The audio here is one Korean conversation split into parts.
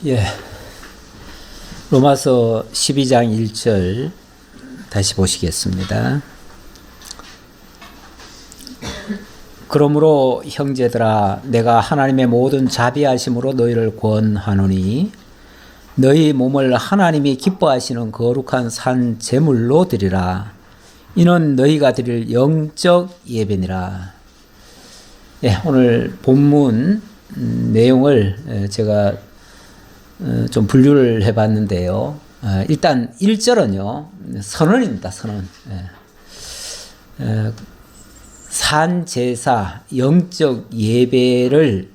예. 로마서 12장 1절 다시 보시겠습니다. 그러므로 형제들아 내가 하나님의 모든 자비하심으로 너희를 권하노니 너희 몸을 하나님이 기뻐하시는 거룩한 산 제물로 드리라. 이는 너희가 드릴 영적 예배니라. 예, 오늘 본문 내용을 제가 좀 분류를 해봤는데요. 일단 1절은요, 선언입니다. 선언. 산제사, 영적 예배를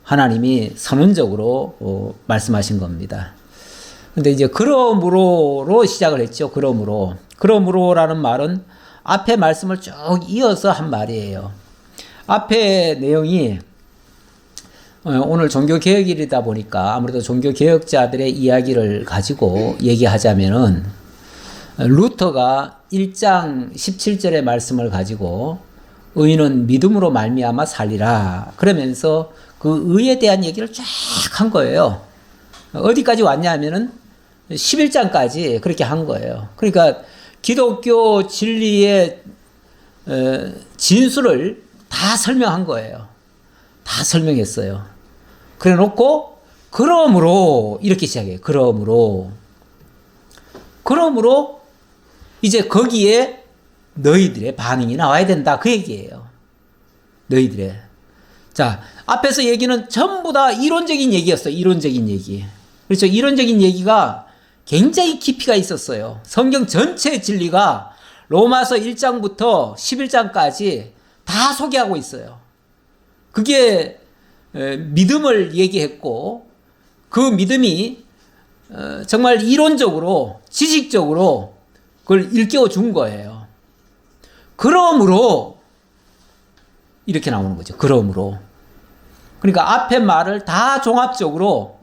하나님이 선언적으로 말씀하신 겁니다. 근데 이제 그러므로로 시작을 했죠. 그러므로라는 말은 앞에 말씀을 쭉 이어서 한 말이에요. 앞에 내용이 오늘 종교개혁일이다 보니까 아무래도 종교개혁자들의 이야기를 가지고 얘기하자면은 루터가 1장 17절의 말씀을 가지고 의인은 믿음으로 말미암아 살리라 그러면서 그 의에 대한 얘기를 쫙 한 거예요. 어디까지 왔냐면은 11장까지 그렇게 한 거예요. 그러니까 기독교 진리의 진수를 다 설명한 거예요. 다 설명했어요. 그래 놓고 그러므로 이렇게 시작해요. 그러므로 이제 거기에 너희들의 반응이 나와야 된다 그 얘기예요. 너희들의. 자, 앞에서 얘기는 전부 다 이론적인 얘기였어요. 이론적인 얘기. 그렇죠. 이론적인 얘기가 굉장히 깊이가 있었어요. 성경 전체 진리가 로마서 1장부터 11장까지 다 소개하고 있어요. 그게 믿음을 얘기했고 그 믿음이 정말 이론적으로 지식적으로 그걸 일깨워 준 거예요. 그러므로 이렇게 나오는 거죠. 그러므로. 그러니까 앞에 말을 다 종합적으로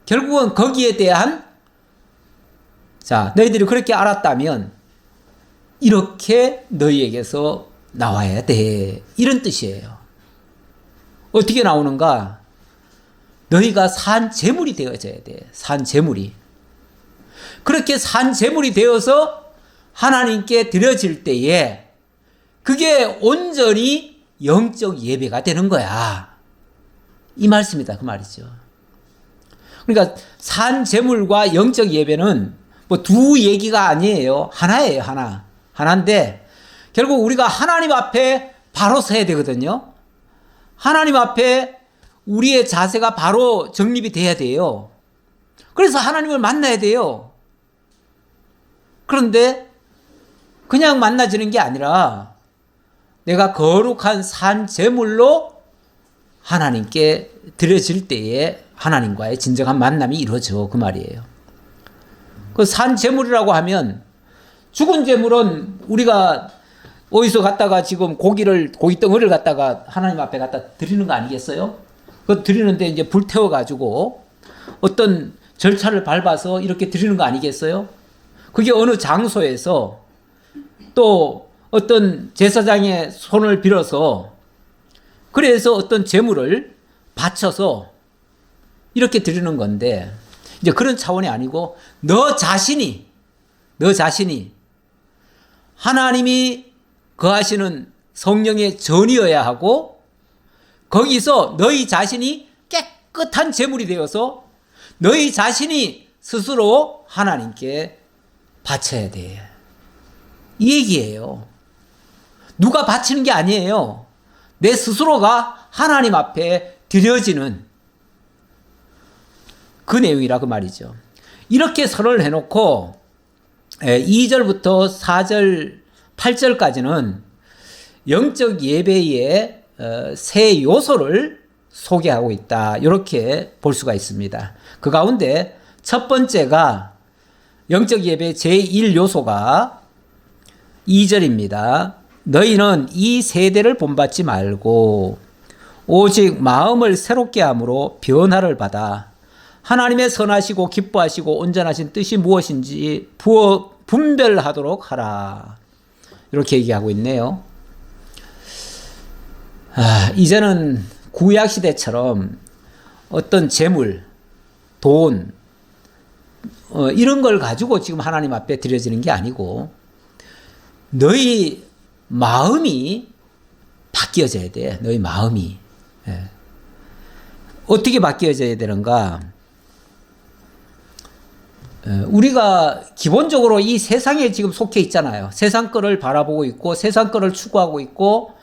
결국은 거기에 대한 자, 너희들이 그렇게 알았다면 이렇게 너희에게서 나와야 돼. 이런 뜻이에요. 어떻게 나오는가? 너희가 산 제물이 되어져야 돼. 산 제물이. 그렇게 산 제물이 되어서 하나님께 드려질 때에 그게 온전히 영적 예배가 되는 거야. 이 말씀이다. 그 말이죠. 그러니까 산 제물과 영적 예배는 뭐 두 얘기가 아니에요. 하나예요. 하나인데 결국 우리가 하나님 앞에 바로 서야 되거든요. 하나님 앞에 우리의 자세가 바로 정립이 돼야 돼요. 그래서 하나님을 만나야 돼요. 그런데 그냥 만나지는 게 아니라 내가 거룩한 산 제물로 하나님께 드려질 때에 하나님과의 진정한 만남이 이루어져 그 말이에요. 그 산 제물이라고 하면 죽은 제물은 우리가 어디서 갖다가 지금 고기 덩어리를 갖다가 하나님 앞에 갖다 드리는 거 아니겠어요? 그거 드리는데 이제 불 태워가지고 어떤 절차를 밟아서 이렇게 드리는 거 아니겠어요? 그게 어느 장소에서 또 어떤 제사장의 손을 빌어서 그래서 어떤 제물을 바쳐서 이렇게 드리는 건데 이제 그런 차원이 아니고 너 자신이 하나님이 거하시는 성령의 전이어야 하고 거기서 너희 자신이 깨끗한 제물이 되어서 너희 자신이 스스로 하나님께 바쳐야 돼. 이 얘기예요. 누가 바치는 게 아니에요. 내 스스로가 하나님 앞에 드려지는 그 내용이라 그 말이죠. 이렇게 선언을 해놓고 2절부터 4절 8절까지는 영적 예배의 세 요소를 소개하고 있다. 이렇게 볼 수가 있습니다. 그 가운데 첫 번째가 영적 예배의 제1요소가 2절입니다. 너희는 이 세대를 본받지 말고 오직 마음을 새롭게 함으로 변화를 받아 하나님의 선하시고 기뻐하시고 온전하신 뜻이 무엇인지 분별하도록 하라. 이렇게 얘기하고 있네요. 이제는 구약 시대처럼 어떤 재물, 돈, 이런 걸 가지고 지금 하나님 앞에 드려지는 게 아니고 너희 마음이 바뀌어져야 돼. 너희 마음이. 어떻게 바뀌어져야 되는가? 우리가 기본적으로 이 세상에 지금 속해 있잖아요. 세상 거를 바라보고 있고 세상 거를 추구하고 있고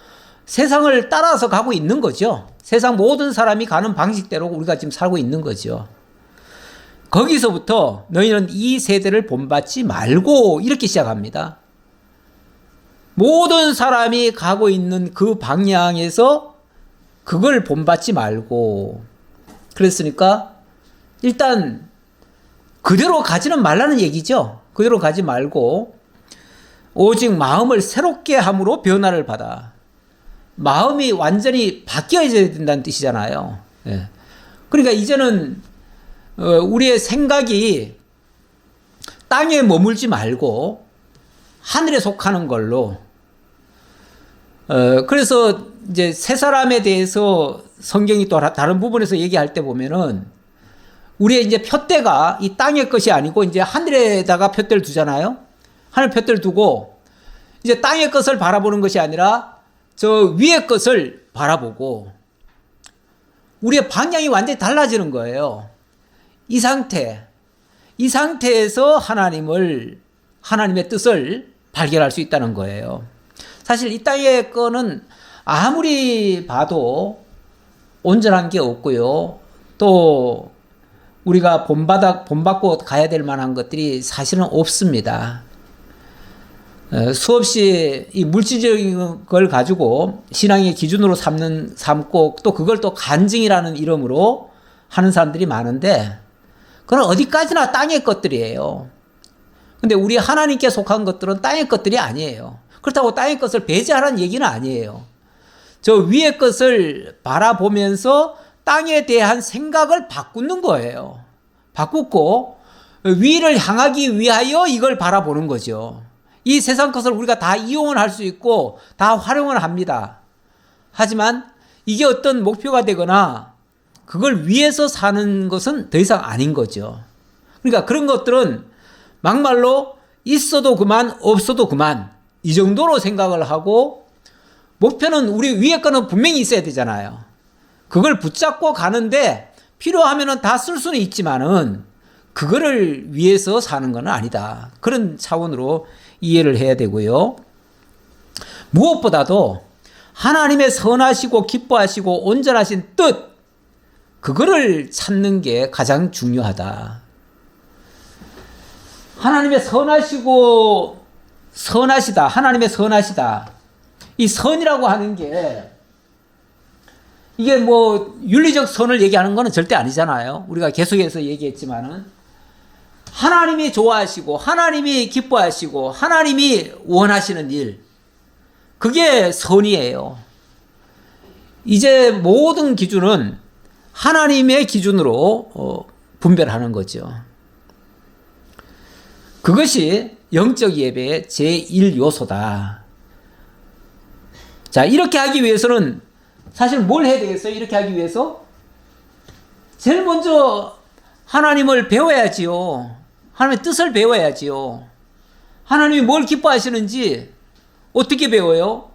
세상을 따라서 가고 있는 거죠. 세상 모든 사람이 가는 방식대로 우리가 지금 살고 있는 거죠. 거기서부터 너희는 이 세대를 본받지 말고 이렇게 시작합니다. 모든 사람이 가고 있는 그 방향에서 그걸 본받지 말고, 그랬으니까 일단 그대로 가지는 말라는 얘기죠. 그대로 가지 말고 오직 마음을 새롭게 함으로 변화를 받아. 마음이 완전히 바뀌어야 된다는 뜻이잖아요. 그러니까 이제는 우리의 생각이 땅에 머물지 말고 하늘에 속하는 걸로. 그래서 이제 새 사람에 대해서 성경이 또 다른 부분에서 얘기할 때 보면은 우리의 이제 푯대가 이 땅의 것이 아니고 이제 하늘에다가 푯대를 두잖아요. 하늘 푯대를 두고 이제 땅의 것을 바라보는 것이 아니라 저 위의 것을 바라보고 우리의 방향이 완전히 달라지는 거예요. 이 상태에서 하나님의 뜻을 발견할 수 있다는 거예요. 사실 이 땅의 거는 아무리 봐도 온전한 게 없고요. 또 우리가 본받고 가야 될 만한 것들이 사실은 없습니다. 수없이 이 물질적인 걸 가지고 신앙의 기준으로 삼고 또 그걸 또 간증이라는 이름으로 하는 사람들이 많은데 그건 어디까지나 땅의 것들이에요. 근데 우리 하나님께 속한 것들은 땅의 것들이 아니에요. 그렇다고 땅의 것을 배제하라는 얘기는 아니에요. 저 위의 것을 바라보면서 땅에 대한 생각을 바꾸는 거예요. 바꾸고 위를 향하기 위하여 이걸 바라보는 거죠. 이 세상 것을 우리가 다 이용을 할 수 있고 다 활용을 합니다. 하지만 이게 어떤 목표가 되거나 그걸 위해서 사는 것은 더 이상 아닌 거죠. 그러니까 그런 것들은 막말로 있어도 그만 없어도 그만 이 정도로 생각을 하고 목표는 우리 위에 거는 분명히 있어야 되잖아요. 그걸 붙잡고 가는데 필요하면은 다 쓸 수는 있지만은 그거를 위해서 사는 건 아니다. 그런 차원으로 이해를 해야 되고요. 무엇보다도 하나님의 선하시고 기뻐하시고 온전하신 뜻, 그거를 찾는 게 가장 중요하다. 하나님의 선하시다. 하나님의 선하시다. 이 선이라고 하는 게 이게 뭐 윤리적 선을 얘기하는 거는 절대 아니잖아요. 우리가 계속해서 얘기했지만은 하나님이 좋아하시고 하나님이 기뻐하시고 하나님이 원하시는 일, 그게 선이에요. 이제 모든 기준은 하나님의 기준으로 분별하는 거죠. 그것이 영적 예배의 제1요소다. 자, 이렇게 하기 위해서는 사실 뭘 해야 되겠어요? 이렇게 하기 위해서 제일 먼저 하나님을 배워야지요. 하나님의 뜻을 배워야지요. 하나님이 뭘 기뻐하시는지 어떻게 배워요?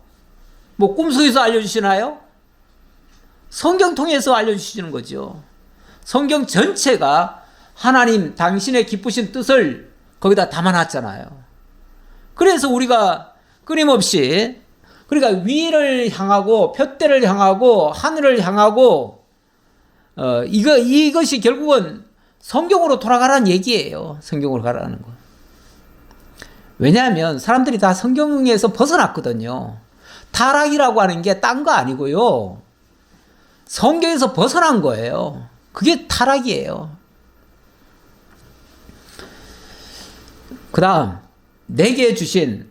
뭐 꿈속에서 알려주시나요? 성경 통해서 알려주시는 거죠. 성경 전체가 하나님 당신의 기쁘신 뜻을 거기다 담아놨잖아요. 그래서 우리가 끊임없이, 그러니까 위를 향하고 푯대를 향하고 하늘을 향하고 이것이 결국은 성경으로 돌아가라는 얘기예요. 성경으로 가라는 거. 왜냐하면 사람들이 다 성경에서 벗어났거든요. 타락이라고 하는 게 딴 거 아니고요. 성경에서 벗어난 거예요. 그게 타락이에요. 그 다음 내게 주신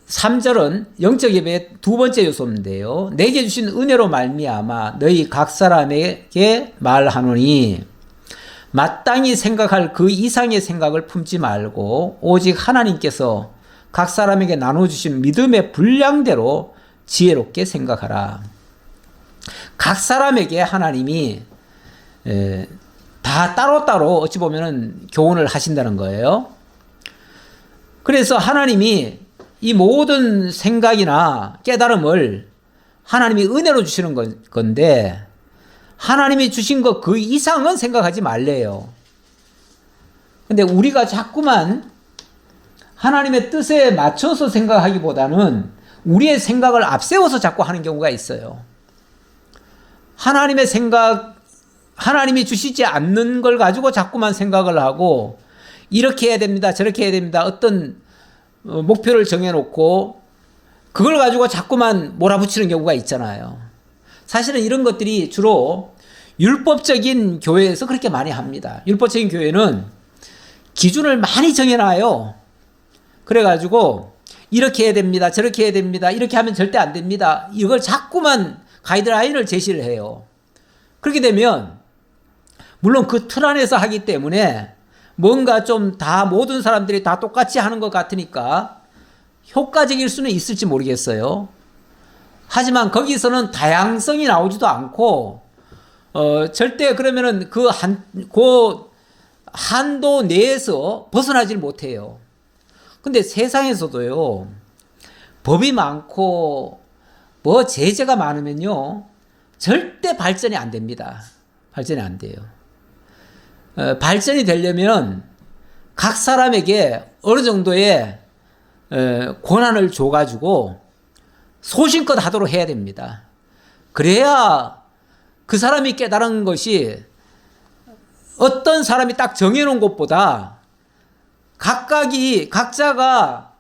3절은 영적 예배의 두 번째 요소인데요. 내게 주신 은혜로 말미암아 너희 각 사람에게 말하노니 마땅히 생각할 그 이상의 생각을 품지 말고 오직 하나님께서 각 사람에게 나눠주신 믿음의 분량대로 지혜롭게 생각하라. 각 사람에게 하나님이 다 따로따로 어찌 보면은 교훈을 하신다는 거예요. 그래서 하나님이 이 모든 생각이나 깨달음을 하나님이 은혜로 주시는 건데 하나님이 주신 것 그 이상은 생각하지 말래요. 근데 우리가 자꾸만 하나님의 뜻에 맞춰서 생각하기보다는 우리의 생각을 앞세워서 자꾸 하는 경우가 있어요. 하나님의 생각, 하나님이 주시지 않는 걸 가지고 자꾸만 생각을 하고 이렇게 해야 됩니다. 저렇게 해야 됩니다. 어떤 목표를 정해놓고 그걸 가지고 자꾸만 몰아붙이는 경우가 있잖아요. 사실은 이런 것들이 주로 율법적인 교회에서 그렇게 많이 합니다. 율법적인 교회는 기준을 많이 정해놔요. 그래가지고 이렇게 해야 됩니다. 저렇게 해야 됩니다. 이렇게 하면 절대 안 됩니다. 이걸 자꾸만 가이드라인을 제시를 해요. 그렇게 되면 물론 그 틀 안에서 하기 때문에 뭔가 좀 다 모든 사람들이 다 똑같이 하는 것 같으니까 효과적일 수는 있을지 모르겠어요. 하지만 거기서는 다양성이 나오지도 않고 절대 그러면은 그 한도 내에서 벗어나질 못해요. 근데 세상에서도요, 법이 많고 뭐 제재가 많으면요 절대 발전이 안 됩니다. 발전이 안 돼요. 발전이 되려면 각 사람에게 어느 정도의 권한을 줘가지고 소신껏 하도록 해야 됩니다. 그래야 그 사람이 깨달은 것이 어떤 사람이 딱 정해놓은 것보다 각자가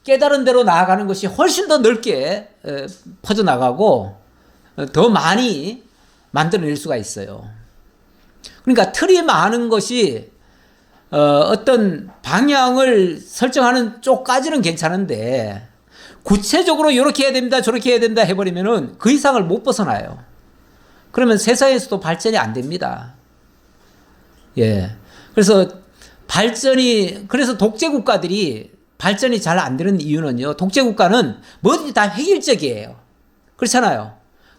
깨달은 대로 나아가는 것이 훨씬 더 넓게 퍼져나가고 더 많이 만들어낼 수가 있어요. 그러니까 틀이 많은 것이 어떤 방향을 설정하는 쪽까지는 괜찮은데 구체적으로 이렇게 해야 됩니다, 저렇게 해야 된다 해버리면은 그 이상을 못 벗어나요. 그러면 세상에서도 발전이 안 됩니다. 예. 그래서 그래서 독재국가들이 발전이 잘 안 되는 이유는요, 독재국가는 뭐든지 다 획일적이에요. 그렇잖아요.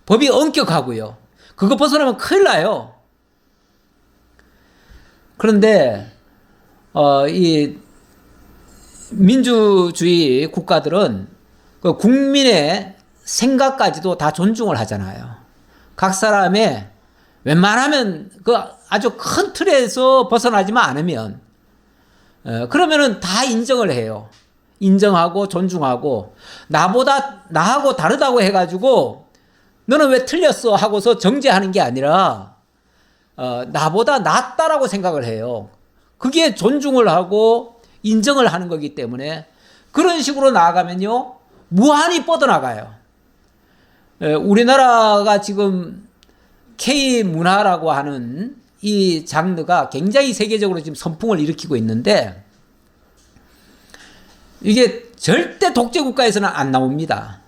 법이 엄격하고요. 그거 벗어나면 큰일 나요. 그런데, 이 민주주의 국가들은 그 국민의 생각까지도 다 존중을 하잖아요. 각 사람의 웬만하면 그 아주 큰 틀에서 벗어나지만 않으면 그러면은 다 인정을 해요. 인정하고 존중하고 나하고 다르다고 해가지고 너는 왜 틀렸어 하고서 정죄하는 게 아니라 나보다 낫다라고 생각을 해요. 그게 존중을 하고 인정을 하는 거기 때문에 그런 식으로 나아가면요 무한히 뻗어나가요. 우리나라가 지금 K문화라고 하는 이 장르가 굉장히 세계적으로 지금 선풍을 일으키고 있는데 이게 절대 독재국가에서는 안 나옵니다.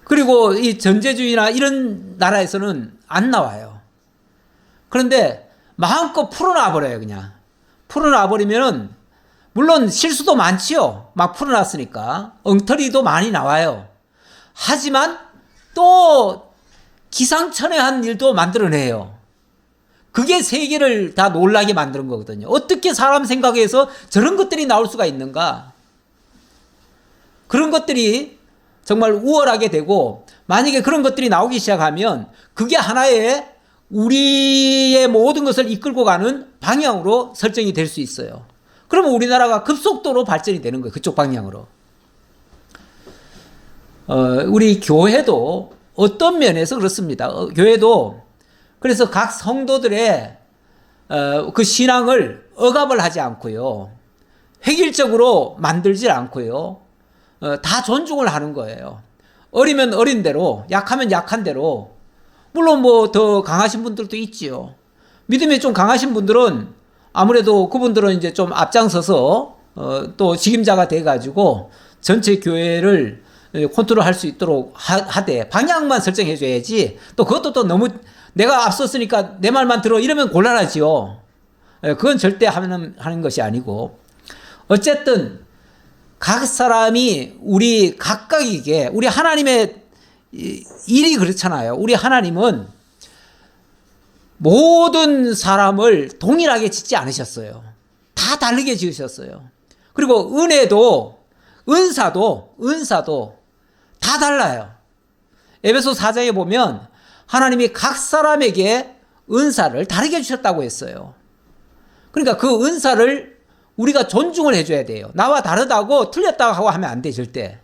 그리고 이 전제주의나 이런 나라에서는 안 나와요. 그런데 마음껏 풀어놔버려요. 그냥 풀어놔버리면은 물론 실수도 많지요. 막 풀어놨으니까 엉터리도 많이 나와요. 하지만 또 기상천외한 일도 만들어내요. 그게 세계를 다 놀라게 만드는 거거든요. 어떻게 사람 생각에서 저런 것들이 나올 수가 있는가? 그런 것들이 정말 우월하게 되고 만약에 그런 것들이 나오기 시작하면 그게 하나의 우리의 모든 것을 이끌고 가는 방향으로 설정이 될 수 있어요. 그러면 우리나라가 급속도로 발전이 되는 거예요. 그쪽 방향으로. 우리 교회도 어떤 면에서 그렇습니다. 교회도 그래서 각 성도들의 그 신앙을 억압을 하지 않고요. 획일적으로 만들지 않고요. 다 존중을 하는 거예요. 어리면 어린 대로, 약하면 약한 대로. 물론 뭐 더 강하신 분들도 있지요. 믿음이 좀 강하신 분들은 아무래도 그분들은 이제 좀 앞장서서 또 직임자가 돼가지고 전체 교회를 컨트롤할 수 있도록 하되 방향만 설정해 줘야지 또 그것도 또 너무 내가 앞섰으니까 내 말만 들어 이러면 곤란하지요. 그건 절대 하는 것이 아니고 어쨌든 각 사람이 우리 각각에게 우리 하나님의 일이 그렇잖아요. 우리 하나님은 모든 사람을 동일하게 짓지 않으셨어요. 다 다르게 지으셨어요. 그리고 은사도 다 달라요. 에베소 4장에 보면 하나님이 각 사람에게 은사를 다르게 주셨다고 했어요. 그러니까 그 은사를 우리가 존중을 해줘야 돼요. 나와 다르다고 틀렸다고 하고 하면 안 돼, 절대.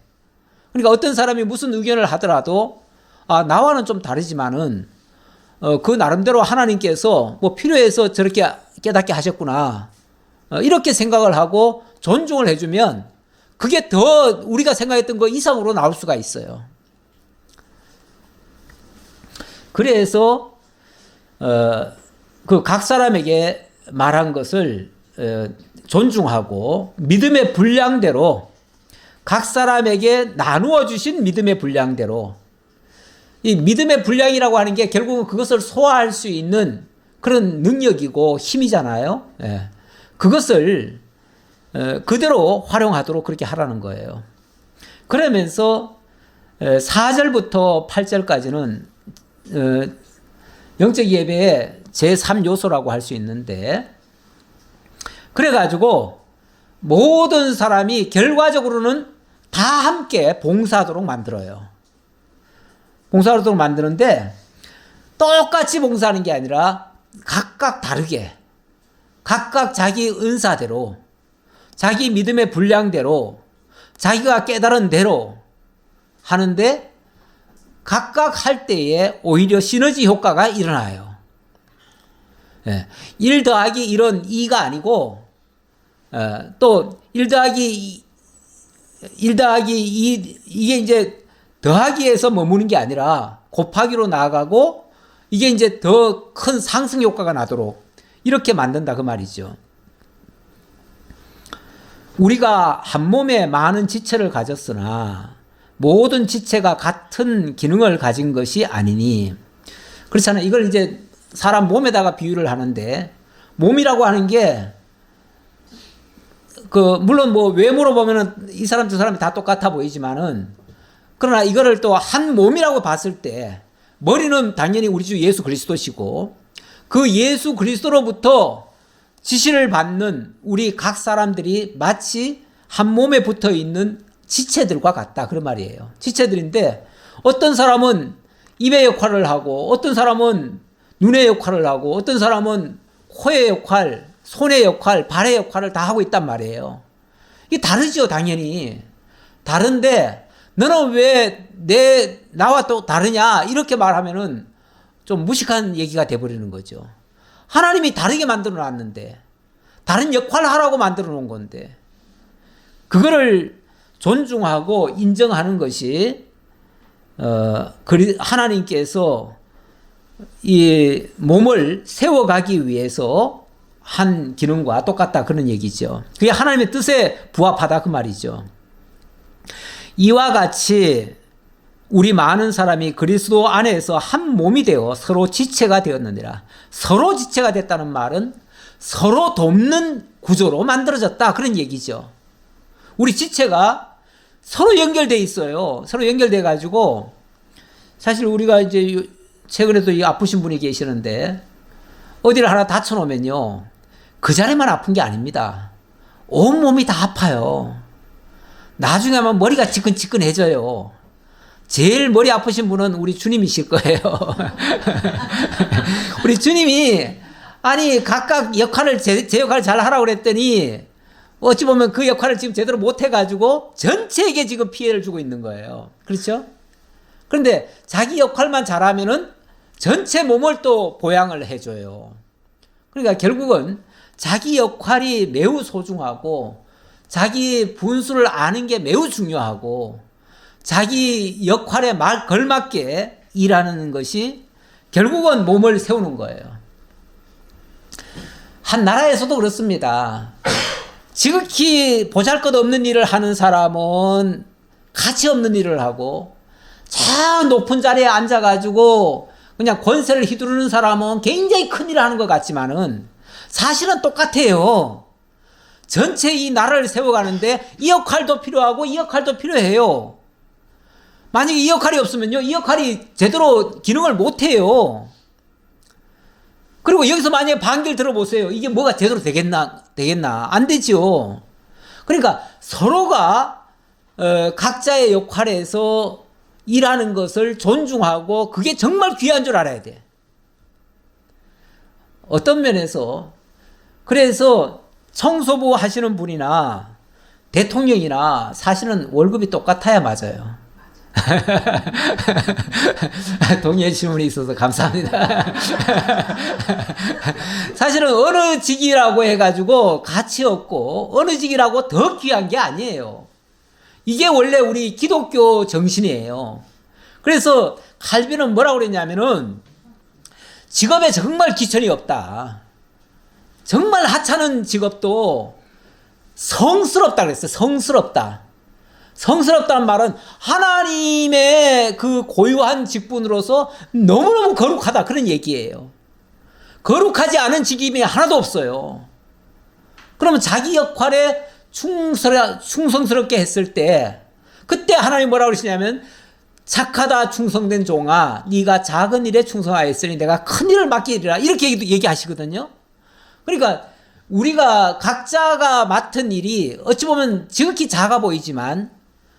그러니까 어떤 사람이 무슨 의견을 하더라도 나와는 좀 다르지만은 그 나름대로 하나님께서 뭐 필요해서 저렇게 깨닫게 하셨구나, 이렇게 생각을 하고 존중을 해주면 그게 더 우리가 생각했던 거 이상으로 나올 수가 있어요. 그래서 그 각 사람에게 말한 것을 존중하고 믿음의 분량대로 각 사람에게 나누어 주신 믿음의 분량대로, 이 믿음의 분량이라고 하는 게 결국은 그것을 소화할 수 있는 그런 능력이고 힘이잖아요. 예. 그것을 그대로 활용하도록 그렇게 하라는 거예요. 그러면서 4절부터 8절까지는 영적 예배의 제3요소라고 할 수 있는데, 그래가지고 모든 사람이 결과적으로는 다 함께 봉사하도록 만들어요. 봉사하도록 만드는데 똑같이 봉사하는 게 아니라 각각 다르게, 각각 자기 은사대로, 자기 믿음의 분량대로, 자기가 깨달은 대로 하는데 각각 할 때에 오히려 시너지 효과가 일어나요. 1 더하기 1은 2가 아니고 또 1 더하기 2, 이게 이제 더하기에서 머무는 게 아니라 곱하기로 나아가고 이게 이제 더 큰 상승 효과가 나도록 이렇게 만든다, 그 말이죠. 우리가 한 몸에 많은 지체를 가졌으나 모든 지체가 같은 기능을 가진 것이 아니니, 그렇잖아요. 이걸 이제 사람 몸에다가 비유를 하는데, 몸이라고 하는 게 물론 뭐 외모로 보면은 이 사람 저 사람이 다 똑같아 보이지만은, 그러나 이거를 또 한 몸이라고 봤을 때 머리는 당연히 우리 주 예수 그리스도시고, 그 예수 그리스도로부터 지시를 받는 우리 각 사람들이 마치 한 몸에 붙어 있는 지체들과 같다, 그런 말이에요. 지체들인데 어떤 사람은 입의 역할을 하고, 어떤 사람은 눈의 역할을 하고, 어떤 사람은 코의 역할, 손의 역할, 발의 역할을 다 하고 있단 말이에요. 이게 다르죠, 당연히. 다른데 너는 왜 나와 또 다르냐, 이렇게 말하면은 좀 무식한 얘기가 돼버리는 거죠. 하나님이 다르게 만들어 놨는데, 다른 역할을 하라고 만들어 놓은 건데, 그거를 존중하고 인정하는 것이 하나님께서 이 몸을 세워가기 위해서 한 기능과 똑같다, 그런 얘기죠. 그게 하나님의 뜻에 부합하다, 그 말이죠. 이와 같이 우리 많은 사람이 그리스도 안에서 한 몸이 되어 서로 지체가 되었느니라. 서로 지체가 됐다는 말은 서로 돕는 구조로 만들어졌다, 그런 얘기죠. 우리 지체가 서로 연결돼 있어요. 서로 연결돼 가지고, 사실 우리가 이제 최근에도 이 아프신 분이 계시는데 어디를 하나 다쳐놓으면요, 그 자리만 아픈 게 아닙니다. 온 몸이 다 아파요. 나중에 하면 머리가 지끈지끈해져요. 제일 머리 아프신 분은 우리 주님이실 거예요. 우리 주님이 각각 역할을 제 역할을 잘 하라고 그랬더니 어찌 보면 그 역할을 지금 제대로 못 해가지고 전체에게 지금 피해를 주고 있는 거예요. 그렇죠? 그런데 자기 역할만 잘하면은 전체 몸을 또 보양을 해줘요. 그러니까 결국은 자기 역할이 매우 소중하고, 자기 분수를 아는 게 매우 중요하고, 자기 역할에 걸맞게 일하는 것이 결국은 몸을 세우는 거예요. 한 나라에서도 그렇습니다. 지극히 보잘것없는 일을 하는 사람은 가치 없는 일을 하고, 저 높은 자리에 앉아가지고 그냥 권세를 휘두르는 사람은 굉장히 큰 일을 하는 것 같지만은 사실은 똑같아요. 전체 이 나라를 세워가는데 이 역할도 필요하고 이 역할도 필요해요. 만약에 이 역할이 없으면요, 이 역할이 제대로 기능을 못해요. 그리고 여기서 만약에 반기를 들어보세요. 이게 뭐가 제대로 되겠나? 안 되죠. 그러니까 서로가 각자의 역할에서 일하는 것을 존중하고 그게 정말 귀한 줄 알아야 돼. 어떤 면에서 그래서 청소부 하시는 분이나 대통령이나 사실은 월급이 똑같아야 맞아요. 동의해 주신 분이 있어서 감사합니다. 사실은 어느 직이라고 해가지고 가치 없고 어느 직이라고 더 귀한 게 아니에요. 이게 원래 우리 기독교 정신이에요. 그래서 칼빈은 뭐라고 그랬냐면은 직업에 정말 기천이 없다. 정말 하찮은 직업도 성스럽다 그랬어요. 성스럽다. 성스럽다는 말은 하나님의 그 고유한 직분으로서 너무너무 거룩하다 그런 얘기예요. 거룩하지 않은 직임이 하나도 없어요. 그러면 자기 역할에 충성스럽게 했을 때 그때 하나님 뭐라고 그러시냐면 착하다 충성된 종아 네가 작은 일에 충성하였으니 내가 큰 일을 맡기리라 이렇게 얘기하시거든요. 그러니까 우리가 각자가 맡은 일이 어찌 보면 지극히 작아 보이지만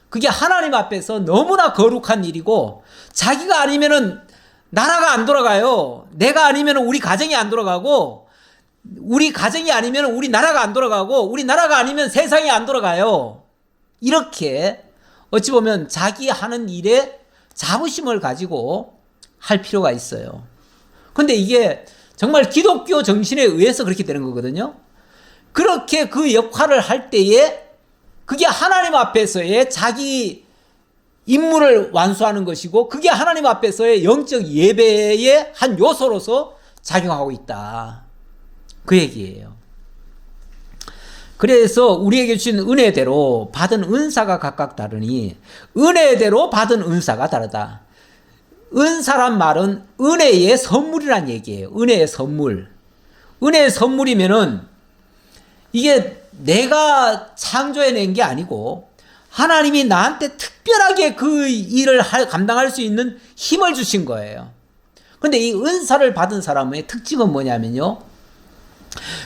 그게 하나님 앞에서 너무나 거룩한 일이고 자기가 아니면은 나라가 안 돌아가요. 내가 아니면은 우리 가정이 안 돌아가고 우리 가정이 아니면 우리 나라가 안 돌아가고 우리 나라가 아니면 세상이 안 돌아가요. 이렇게 어찌 보면 자기 하는 일에 자부심을 가지고 할 필요가 있어요. 근데 이게 정말 기독교 정신에 의해서 그렇게 되는 거거든요. 그렇게 그 역할을 할 때에 그게 하나님 앞에서의 자기 임무를 완수하는 것이고 그게 하나님 앞에서의 영적 예배의 한 요소로서 작용하고 있다. 그 얘기예요. 그래서 우리에게 주신 은혜대로 받은 은사가 각각 다르니 은혜대로 받은 은사가 다르다. 은사란 말은 은혜의 선물이란 얘기예요. 은혜의 선물. 은혜의 선물이면은 이게 내가 창조해낸 게 아니고 하나님이 나한테 특별하게 그 일을 감당할 수 있는 힘을 주신 거예요. 그런데 이 은사를 받은 사람의 특징은 뭐냐면요.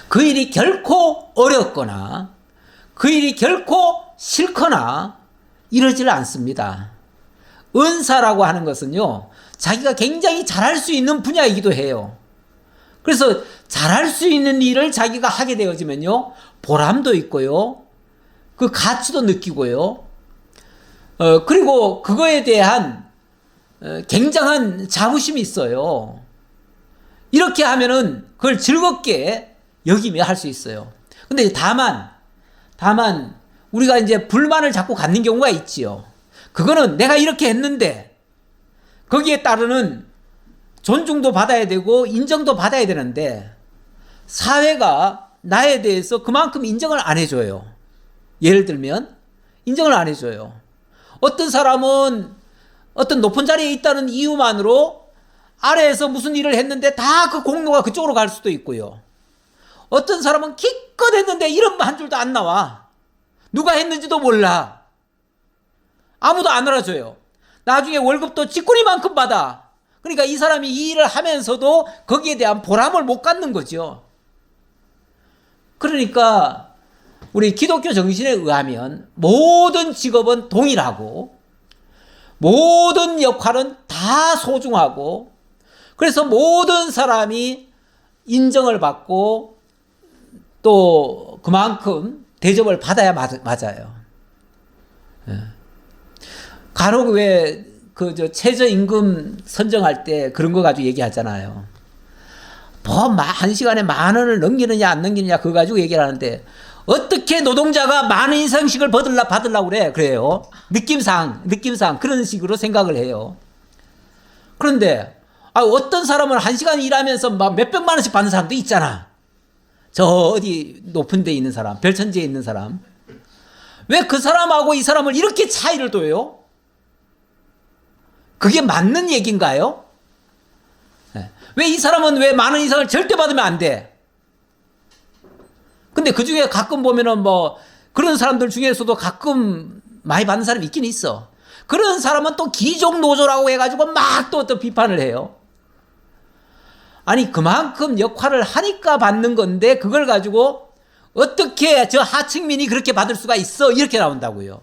그 일이 결코 어렵거나 그 일이 결코 싫거나 이러지를 않습니다. 은사라고 하는 것은요. 자기가 굉장히 잘할 수 있는 분야이기도 해요. 그래서 잘할 수 있는 일을 자기가 하게 되어지면요. 보람도 있고요. 그 가치도 느끼고요. 그리고 그거에 대한 굉장한 자부심이 있어요. 이렇게 하면은 그걸 즐겁게 여기며 할 수 있어요. 근데 다만 우리가 이제 불만을 자꾸 갖는 경우가 있지요. 그거는 내가 이렇게 했는데 거기에 따르는 존중도 받아야 되고 인정도 받아야 되는데 사회가 나에 대해서 그만큼 인정을 안 해줘요. 예를 들면 인정을 안 해줘요. 어떤 사람은 어떤 높은 자리에 있다는 이유만으로 아래에서 무슨 일을 했는데 다 그 공로가 그쪽으로 갈 수도 있고요. 어떤 사람은 기껏 했는데 이름 한 줄도 안 나와. 누가 했는지도 몰라. 아무도 안 알아줘요. 나중에 월급도 쥐꼬리만큼 받아. 그러니까 이 사람이 이 일을 하면서도 거기에 대한 보람을 못 갖는 거죠. 그러니까 우리 기독교 정신에 의하면 모든 직업은 동일하고 모든 역할은 다 소중하고 그래서 모든 사람이 인정을 받고 또 그만큼 대접을 받아야 맞아요. 간혹 왜 최저임금 선정할 때 그런 거 가지고 얘기하잖아요. 뭐 한 시간에 10,000원을 넘기느냐 안 넘기느냐 그거 가지고 얘기를 하는데 어떻게 노동자가 10,000원 이상씩을 받으려고 그래요. 느낌상 그런 식으로 생각을 해요. 그런데 어떤 사람은 1시간 일하면서 막 몇백만 원씩 받는 사람도 있잖아. 저 어디 높은 데 있는 사람, 별천지에 있는 사람. 왜 그 사람하고 이 사람을 이렇게 차이를 둬요? 그게 맞는 얘기인가요? 왜 이 사람은 왜 10,000원 이상을 절대 받으면 안 돼? 근데 그 중에 가끔 보면은 뭐 그런 사람들 중에서도 가끔 많이 받는 사람이 있긴 있어. 그런 사람은 또 기종 노조라고 해가지고 막 또 비판을 해요. 아니 그만큼 역할을 하니까 받는 건데 그걸 가지고 어떻게 저 하층민이 그렇게 받을 수가 있어 이렇게 나온다고요.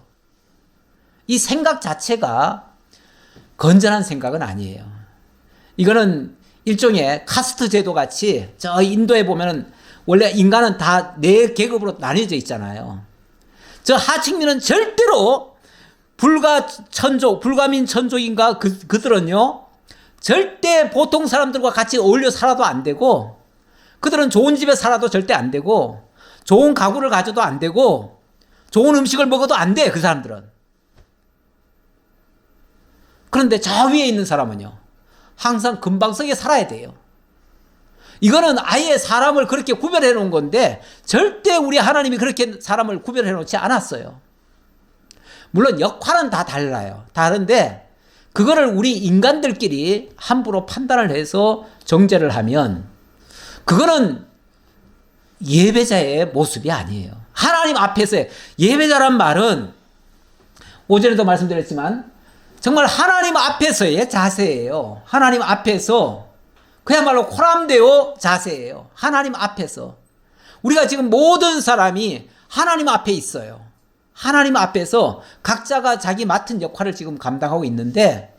이 생각 자체가 건전한 생각은 아니에요. 이거는 일종의 카스트 제도 같이 저 인도에 보면은 원래 인간은 다 네 계급으로 나뉘어져 있잖아요. 저 하층민은 절대로 불가민 천족인가 그들은요 절대 보통 사람들과 같이 어울려 살아도 안 되고 그들은 좋은 집에 살아도 절대 안 되고 좋은 가구를 가져도 안 되고 좋은 음식을 먹어도 안 돼 그 사람들은. 그런데 저 위에 있는 사람은요 항상 금방석에 살아야 돼요. 이거는 아예 사람을 그렇게 구별해 놓은 건데 절대 우리 하나님이 그렇게 사람을 구별해 놓지 않았어요. 물론 역할은 다 달라요. 다른데 그거를 우리 인간들끼리 함부로 판단을 해서 정죄를 하면 그거는 예배자의 모습이 아니에요. 하나님 앞에서의 예배자란 말은 오전에도 말씀드렸지만 정말 하나님 앞에서의 자세예요. 하나님 앞에서 그야말로 코람데오 자세예요. 하나님 앞에서. 우리가 지금 모든 사람이 하나님 앞에 있어요. 하나님 앞에서 각자가 자기 맡은 역할을 지금 감당하고 있는데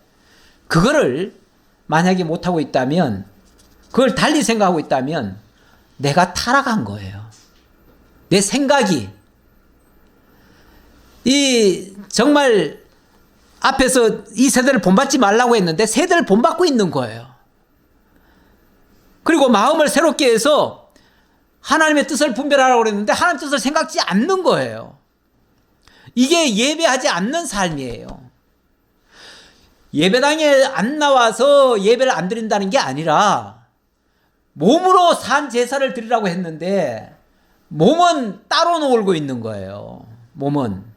그거를 만약에 못하고 있다면 그걸 달리 생각하고 있다면 내가 타락한 거예요. 내 생각이 이 정말 앞에서 이 세대를 본받지 말라고 했는데 세대를 본받고 있는 거예요. 그리고 마음을 새롭게 해서 하나님의 뜻을 분별하라고 그랬는데 하나님 뜻을 생각지 않는 거예요. 이게 예배하지 않는 삶이에요. 예배당에 안 나와서 예배를 안 드린다는 게 아니라 몸으로 산 제사를 드리라고 했는데 몸은 따로 놀고 있는 거예요. 몸은.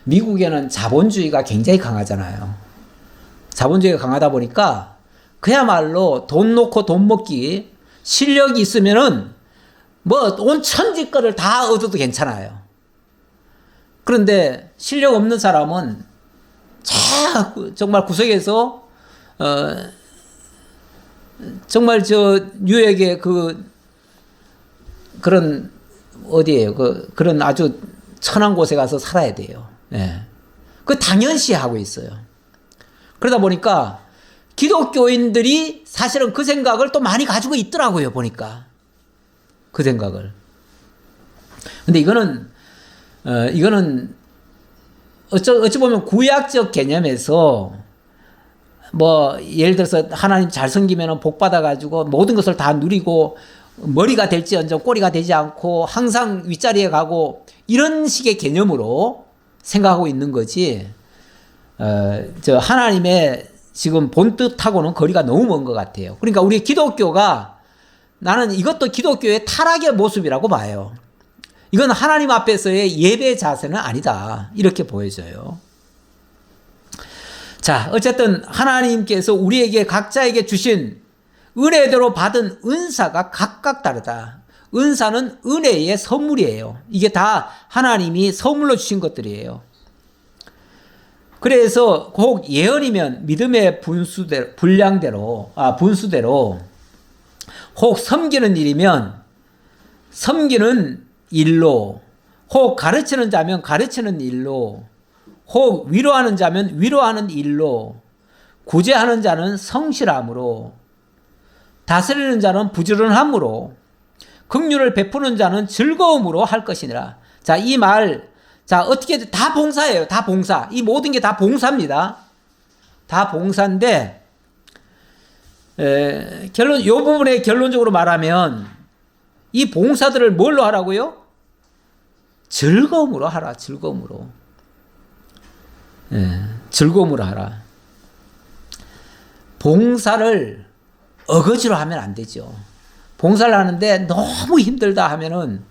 미국에는 자본주의가 굉장히 강하잖아요. 자본주의가 강하다 보니까 그야말로 돈 놓고 돈 먹기 실력이 있으면은 뭐 온 천지 거를 다 얻어도 괜찮아요. 그런데 실력 없는 사람은 정말 구석에서 정말 저 뉴욕의 그런 어디예요? 그런 아주 천한 곳에 가서 살아야 돼요. 예. 그 당연시하고 있어요. 그러다 보니까 기독교인들이 사실은 그 생각을 또 많이 가지고 있더라고요, 보니까. 그 생각을. 근데 이거는 어찌 보면 구약적 개념에서 뭐 예를 들어서 하나님 잘 섬기면 복 받아가지고 모든 것을 다 누리고 머리가 될지언정 꼬리가 되지 않고 항상 윗자리에 가고 이런 식의 개념으로 생각하고 있는 거지. 저 하나님의 지금 본뜻하고는 거리가 너무 먼 것 같아요. 그러니까 우리 기독교가 나는 이것도 기독교의 타락의 모습이라고 봐요. 이건 하나님 앞에서의 예배 자세는 아니다. 이렇게 보여져요. 자, 어쨌든 하나님께서 우리에게 각자에게 주신 은혜대로 받은 은사가 각각 다르다. 은사는 은혜의 선물이에요. 이게 다 하나님이 선물로 주신 것들이에요. 그래서 혹 예언이면 믿음의 분수대로 혹 섬기는 일이면 섬기는 일로, 혹 가르치는 자면 가르치는 일로, 혹 위로하는 자면 위로하는 일로, 구제하는 자는 성실함으로, 다스리는 자는 부지런함으로, 긍휼을 베푸는 자는 즐거움으로 할 것이니라. 자, 이 말, 자, 어떻게, 다 봉사예요. 다 봉사. 이 모든 게 다 봉사입니다. 다 봉사인데, 요 부분에 결론적으로 말하면, 이 봉사들을 뭘로 하라고요? 즐거움으로 하라, 즐거움으로. 즐거움으로 하라. 봉사를 어거지로 하면 안 되죠. 봉사를 하는데 너무 힘들다 하면은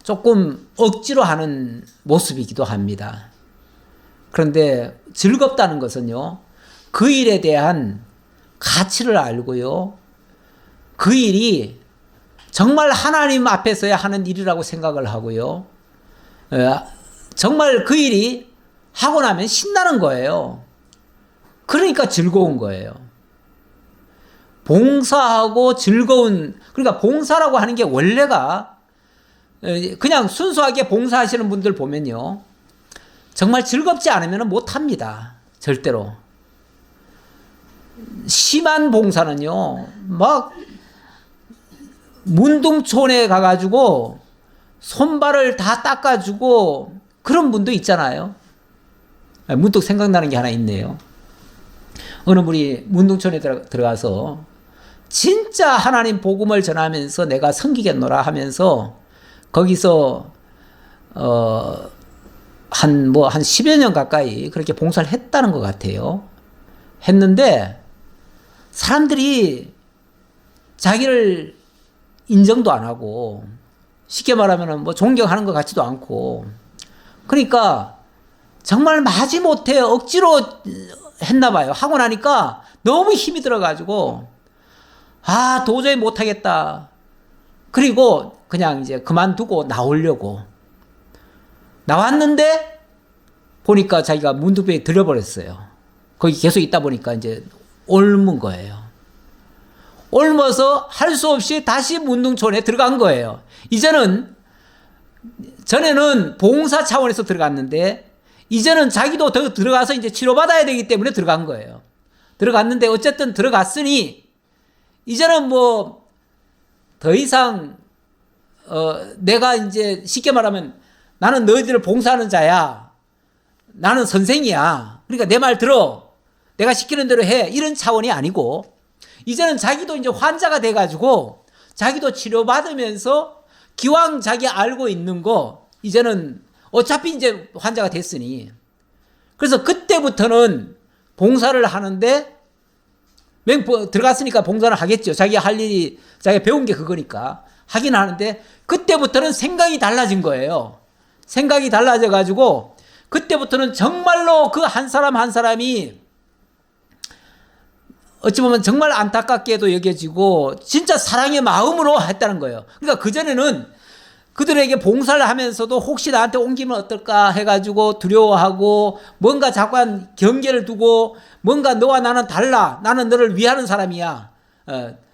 조금 억지로 하는 모습이기도 합니다. 그런데 즐겁다는 것은요, 그 일에 대한 가치를 알고요, 그 일이 정말 하나님 앞에서야 하는 일이라고 생각을 하고요, 정말 그 일이 하고 나면 신나는 거예요. 그러니까 즐거운 거예요. 봉사하고 즐거운, 그러니까 봉사라고 하는 게 원래가 그냥 순수하게 봉사하시는 분들 보면요, 정말 즐겁지 않으면 못합니다. 절대로. 심한 봉사는요, 막 문둥촌에 가가지고 손발을 다 닦아주고 그런 분도 있잖아요. 문득 생각나는 게 하나 있네요. 어느 분이 문둥촌에 들어가서 진짜 하나님 복음을 전하면서 내가 섬기겠노라 하면서 거기서 한 10여 년 가까이 그렇게 봉사를 했다는 것 같아요. 했는데 사람들이 자기를 인정도 안 하고, 쉽게 말하면 뭐 존경하는 것 같지도 않고, 그러니까 정말 마지못해 억지로 했나 봐요. 하고 나니까 너무 힘이 들어가지고 도저히 못하겠다. 그리고 그냥 이제 그만두고 나오려고 나왔는데 보니까 자기가 문두병에 들어버렸어요. 거기 계속 있다 보니까 이제 옮은 거예요. 옮아서 할 수 없이 다시 문둥촌에 들어간 거예요. 전에는 봉사 차원에서 들어갔는데 이제는 자기도 더 들어가서 이제 치료받아야 되기 때문에 들어간 거예요. 들어갔는데 어쨌든 들어갔으니 이제는 뭐 더 이상 내가 이제 쉽게 말하면 나는 너희들을 봉사하는 자야. 나는 선생이야. 그러니까 내 말 들어. 내가 시키는 대로 해. 이런 차원이 아니고 이제는 자기도 이제 환자가 돼가지고 자기도 치료받으면서 기왕 자기 알고 있는 거 이제는 어차피 이제 환자가 됐으니, 그래서 그때부터는 봉사를 하는데 들어갔으니까 봉사를 하겠죠. 자기가 할 일이, 자기가 배운 게 그거니까 하긴 하는데 그때부터는 생각이 달라진 거예요. 생각이 달라져가지고 그때부터는 정말로 그 한 사람 한 사람이 어찌 보면 정말 안타깝게도 여겨지고 진짜 사랑의 마음으로 했다는 거예요. 그러니까 그전에는 그들에게 봉사를 하면서도 혹시 나한테 옮기면 어떨까 해가지고 두려워하고 뭔가 자꾸 한 경계를 두고 뭔가 너와 나는 달라. 나는 너를 위하는 사람이야.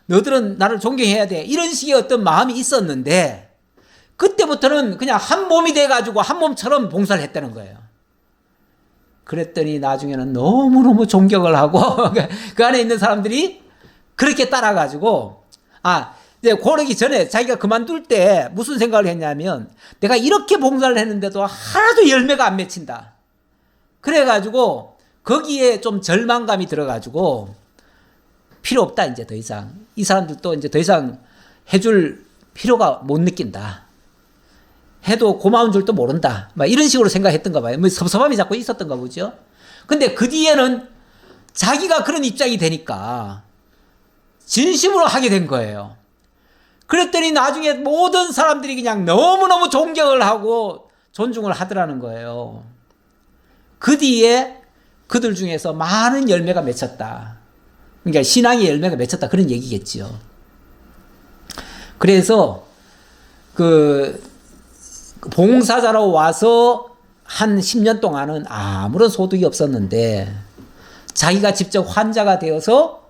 너들은 나를 존경해야 돼. 이런 식의 어떤 마음이 있었는데 그때부터는 그냥 한 몸이 돼가지고 한 몸처럼 봉사를 했다는 거예요. 그랬더니 나중에는 너무너무 존경을 하고 그 안에 있는 사람들이 그렇게 따라가지고 이제 고르기 전에 자기가 그만둘 때 무슨 생각을 했냐면 내가 이렇게 봉사를 했는데도 하나도 열매가 안 맺힌다. 그래가지고 거기에 좀 절망감이 들어가지고 필요 없다. 이제 더 이상 이 사람들도 이제 더 이상 해줄 필요가 못 느낀다. 해도 고마운 줄도 모른다. 막 이런 식으로 생각했던가 봐요. 뭐 섭섭함이 자꾸 있었던가 보죠. 근데 그 뒤에는 자기가 그런 입장이 되니까 진심으로 하게 된 거예요. 그랬더니 나중에 모든 사람들이 그냥 너무너무 존경을 하고 존중을 하더라는 거예요. 그 뒤에 그들 중에서 많은 열매가 맺혔다. 그러니까 신앙의 열매가 맺혔다. 그런 얘기겠지요. 그래서 봉사자로 와서 한 10년 동안은 아무런 소득이 없었는데 자기가 직접 환자가 되어서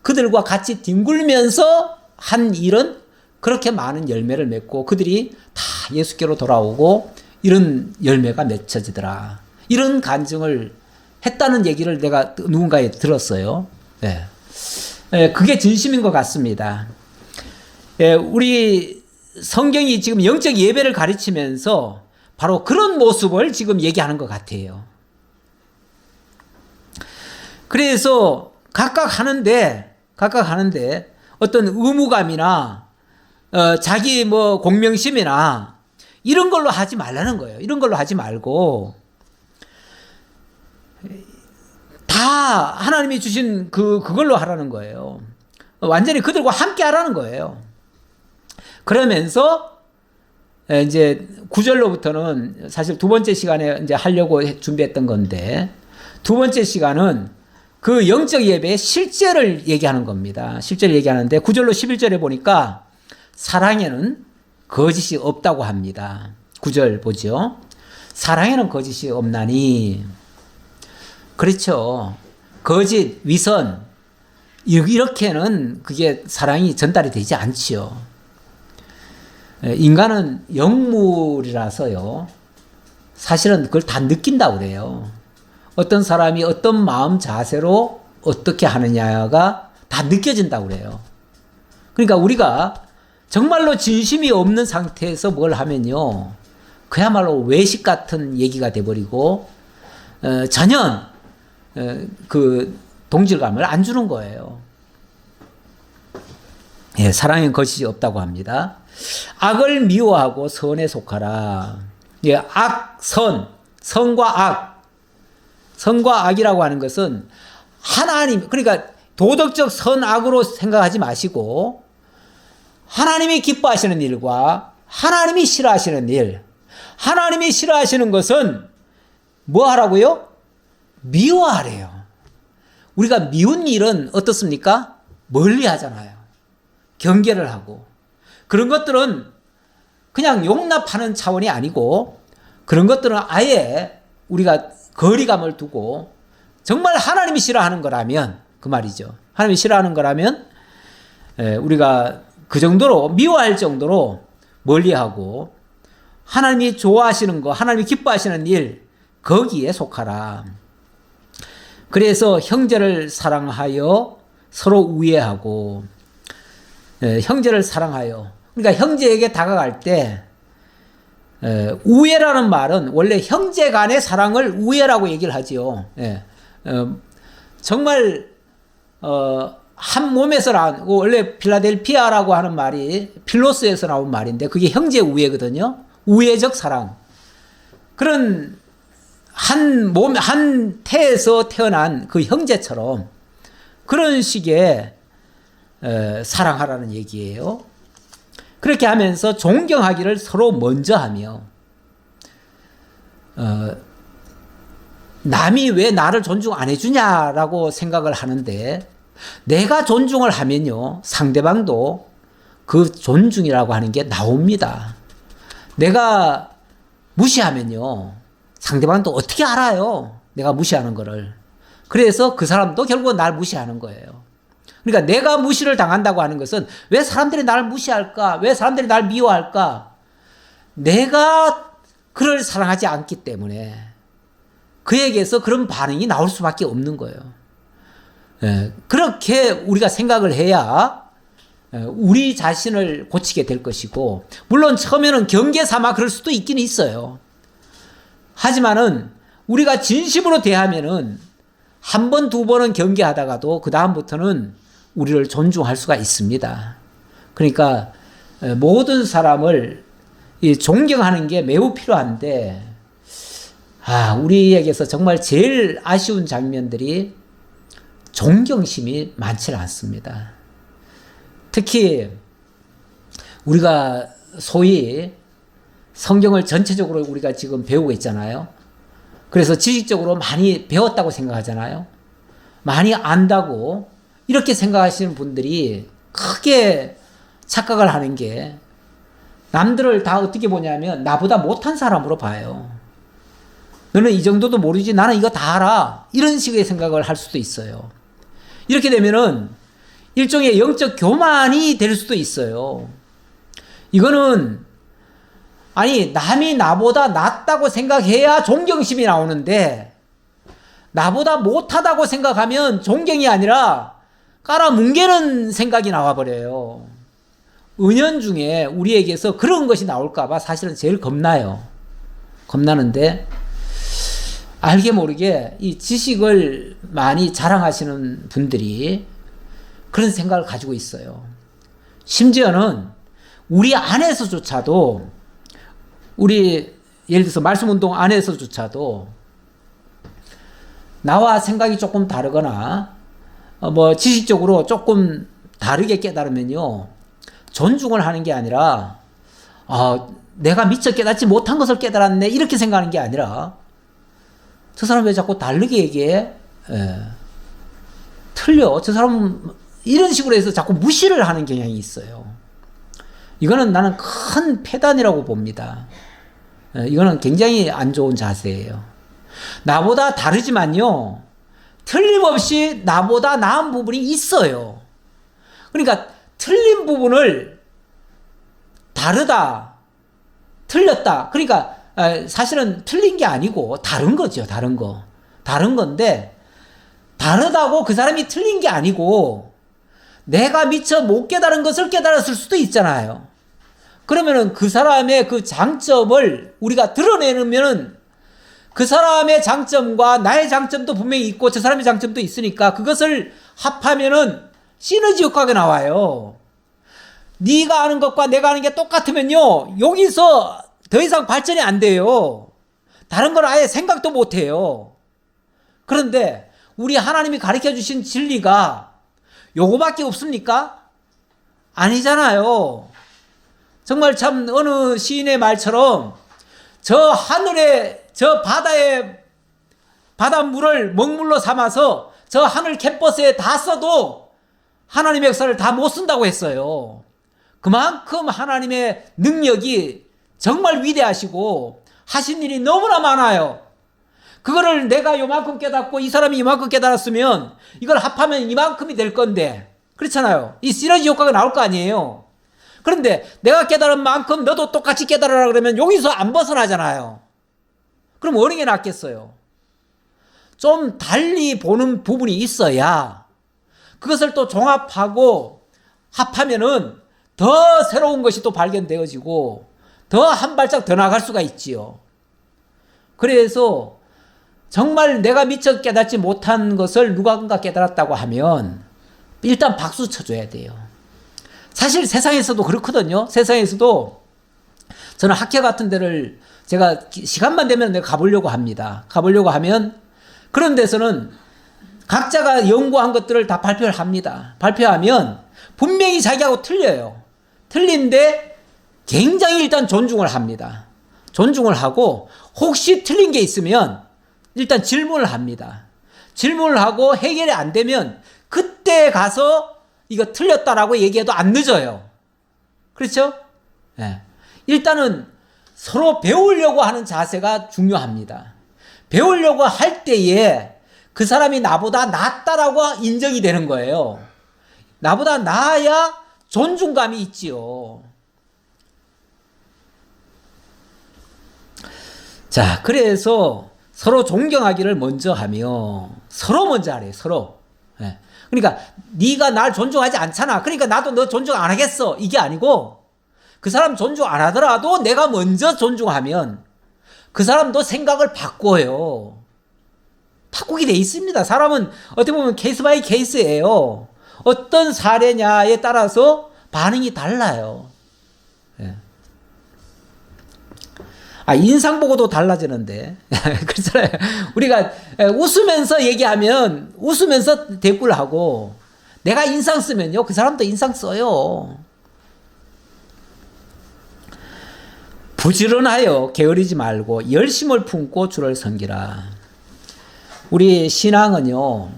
그들과 같이 뒹굴면서 한 일은 그렇게 많은 열매를 맺고 그들이 다 예수께로 돌아오고 이런 열매가 맺혀지더라. 이런 간증을 했다는 얘기를 내가 누군가에 들었어요. 네. 그게 진심인 것 같습니다. 우리 성경이 지금 영적 예배를 가르치면서 바로 그런 모습을 지금 얘기하는 것 같아요. 그래서 각각 하는데 어떤 의무감이나 자기 공명심이나 이런 걸로 하지 말라는 거예요. 이런 걸로 하지 말고 다 하나님이 주신 그걸로 하라는 거예요. 완전히 그들과 함께 하라는 거예요. 그러면서 이제 9절로부터는 사실 두 번째 시간에 이제 하려고 준비했던 건데 두 번째 시간은 그 영적 예배의 실제를 얘기하는 겁니다. 실제를 얘기하는데 9절로 11절에 보니까 사랑에는 거짓이 없다고 합니다. 9절 보죠. 사랑에는 거짓이 없나니. 그렇죠. 거짓, 위선, 이렇게는 그게 사랑이 전달이 되지 않지요. 인간은 영물이라서요. 사실은 그걸 다 느낀다고 그래요. 어떤 사람이 어떤 마음 자세로 어떻게 하느냐가 다 느껴진다고 그래요. 그러니까 우리가 정말로 진심이 없는 상태에서 뭘 하면요. 그야말로 외식 같은 얘기가 돼버리고 전혀 그 동질감을 안 주는 거예요. 예, 사랑엔 거짓이 없다고 합니다. 악을 미워하고 선에 속하라. 예, 악, 선, 선과 악. 선과 악이라고 하는 것은 하나님, 그러니까 도덕적 선악으로 생각하지 마시고 하나님이 기뻐하시는 일과 하나님이 싫어하시는 일. 하나님이 싫어하시는 것은 뭐 하라고요? 미워하래요. 우리가 미운 일은 어떻습니까? 멀리 하잖아요. 경계를 하고. 그런 것들은 그냥 용납하는 차원이 아니고 그런 것들은 아예 우리가 거리감을 두고 정말 하나님이 싫어하는 거라면 그 말이죠. 하나님이 싫어하는 거라면 우리가 그 정도로 미워할 정도로 멀리하고 하나님이 좋아하시는 거, 하나님이 기뻐하시는 일 거기에 속하라. 그래서 형제를 사랑하여 서로 우애하고 형제를 사랑하여 그러니까 형제에게 다가갈 때 우애라는 말은 원래 형제 간의 사랑을 우애라고 얘기를 하지요. 정말 한 몸에서 나온 원래 필라델피아라고 하는 말이 필로스에서 나온 말인데 그게 형제 우애거든요. 우애적 사랑. 그런 한 태에서 태어난 그 형제처럼 그런 식의 사랑하라는 얘기예요. 그렇게 하면서 존경하기를 서로 먼저 하며 남이 왜 나를 존중 안 해주냐라고 생각을 하는데 내가 존중을 하면요 상대방도 그 존중이라고 하는 게 나옵니다. 내가 무시하면요 상대방도 어떻게 알아요? 내가 무시하는 거를. 그래서 그 사람도 결국은 날 무시하는 거예요. 그러니까 내가 무시를 당한다고 하는 것은 왜 사람들이 나를 무시할까? 왜 사람들이 나를 미워할까? 내가 그를 사랑하지 않기 때문에 그에게서 그런 반응이 나올 수밖에 없는 거예요. 그렇게 우리가 생각을 해야 우리 자신을 고치게 될 것이고 물론 처음에는 경계 삼아 그럴 수도 있긴 있어요. 하지만은 우리가 진심으로 대하면은 한 번, 두 번은 경계하다가도 그 다음부터는 우리를 존중할 수가 있습니다. 그러니까 모든 사람을 존경하는 게 매우 필요한데 우리에게서 정말 제일 아쉬운 장면들이 존경심이 많지 않습니다. 특히 우리가 소위 성경을 전체적으로 우리가 지금 배우고 있잖아요. 그래서 지식적으로 많이 배웠다고 생각하잖아요. 많이 안다고 이렇게 생각하시는 분들이 크게 착각을 하는 게 남들을 다 어떻게 보냐면 나보다 못한 사람으로 봐요. 너는 이 정도도 모르지 나는 이거 다 알아. 이런 식의 생각을 할 수도 있어요. 이렇게 되면은 일종의 영적 교만이 될 수도 있어요. 이거는 아니 남이 나보다 낫다고 생각해야 존경심이 나오는데 나보다 못하다고 생각하면 존경이 아니라 깔아뭉개는 생각이 나와버려요. 은연중에 우리에게서 그런 것이 나올까 봐 사실은 제일 겁나요. 겁나는데 알게 모르게 이 지식을 많이 자랑하시는 분들이 그런 생각을 가지고 있어요. 심지어는 우리 안에서조차도 우리 예를 들어서 말씀운동 안에서조차도 나와 생각이 조금 다르거나 지식적으로 조금 다르게 깨달으면요 존중을 하는 게 아니라 내가 미처 깨닫지 못한 것을 깨달았네 이렇게 생각하는 게 아니라 저 사람 왜 자꾸 다르게 얘기해? 틀려. 저 사람 이런 식으로 해서 자꾸 무시를 하는 경향이 있어요. 이거는 나는 큰 패단이라고 봅니다. 이거는 굉장히 안 좋은 자세예요. 나보다 다르지만요. 틀림없이 나보다 나은 부분이 있어요. 그러니까 틀린 부분을 다르다, 틀렸다. 그러니까 사실은 틀린 게 아니고 다른 거죠. 다른 거. 다른 건데 다르다고 그 사람이 틀린 게 아니고 내가 미처 못 깨달은 것을 깨달았을 수도 있잖아요. 그러면은 그 사람의 그 장점을 우리가 드러내면은 그 사람의 장점과 나의 장점도 분명히 있고 저 사람의 장점도 있으니까 그것을 합하면은 시너지 효과가 나와요. 네가 아는 것과 내가 아는 게 똑같으면요, 여기서 더 이상 발전이 안 돼요. 다른 걸 아예 생각도 못 해요. 그런데 우리 하나님이 가르쳐 주신 진리가 요거밖에 없습니까? 아니잖아요. 정말 참 어느 시인의 말처럼 저 하늘에 저 바닷물을 먹물로 삼아서 저 하늘 캠퍼스에 다 써도 하나님의 역사를 다 못 쓴다고 했어요. 그만큼 하나님의 능력이 정말 위대하시고 하신 일이 너무나 많아요. 그거를 내가 요만큼 깨닫고 이 사람이 이만큼 깨달았으면 이걸 합하면 이만큼이 될 건데, 그렇잖아요. 이 시너지 효과가 나올 거 아니에요. 그런데 내가 깨달은 만큼 너도 똑같이 깨달으라 그러면 여기서 안 벗어나잖아요. 그럼 어느 게 낫겠어요? 좀 달리 보는 부분이 있어야 그것을 또 종합하고 합하면은 더 새로운 것이 또 발견되어지고 더 한 발짝 더 나갈 수가 있지요. 그래서 정말 내가 미처 깨닫지 못한 것을 누군가 깨달았다고 하면 일단 박수 쳐줘야 돼요. 사실 세상에서도 그렇거든요. 세상에서도 저는 학회 같은 데를 제가 시간만 되면 내가 가보려고 합니다. 가보려고 하면 그런 데서는 각자가 연구한 것들을 다 발표를 합니다. 발표하면 분명히 자기하고 틀려요. 틀린데 굉장히 일단 존중을 합니다. 존중을 하고 혹시 틀린 게 있으면 일단 질문을 합니다. 질문을 하고 해결이 안 되면 그때 가서 이거 틀렸다라고 얘기해도 안 늦어요. 그렇죠? 네. 일단은 서로 배우려고 하는 자세가 중요합니다. 배우려고 할 때에 그 사람이 나보다 낫다라고 인정이 되는 거예요. 나보다 나아야 존중감이 있지요. 자, 그래서 서로 존경하기를 먼저 하며 서로 먼저 하래요. 서로. 네. 그러니까 네가 날 존중하지 않잖아. 그러니까 나도 너 존중 안 하겠어. 이게 아니고 그 사람 존중 안 하더라도 내가 먼저 존중하면 그 사람도 생각을 바꿔요. 바꾸게 돼 있습니다. 사람은 어떻게 보면 케이스 바이 케이스예요. 어떤 사례냐에 따라서 반응이 달라요. 네. 인상 보고도 달라지는데. 그렇잖아요. 우리가 웃으면서 얘기하면 웃으면서 대꾸를 하고 내가 인상 쓰면요, 그 사람도 인상 써요. 부지런하여 게으르지 말고 열심을 품고 주를 섬기라. 우리 신앙은요,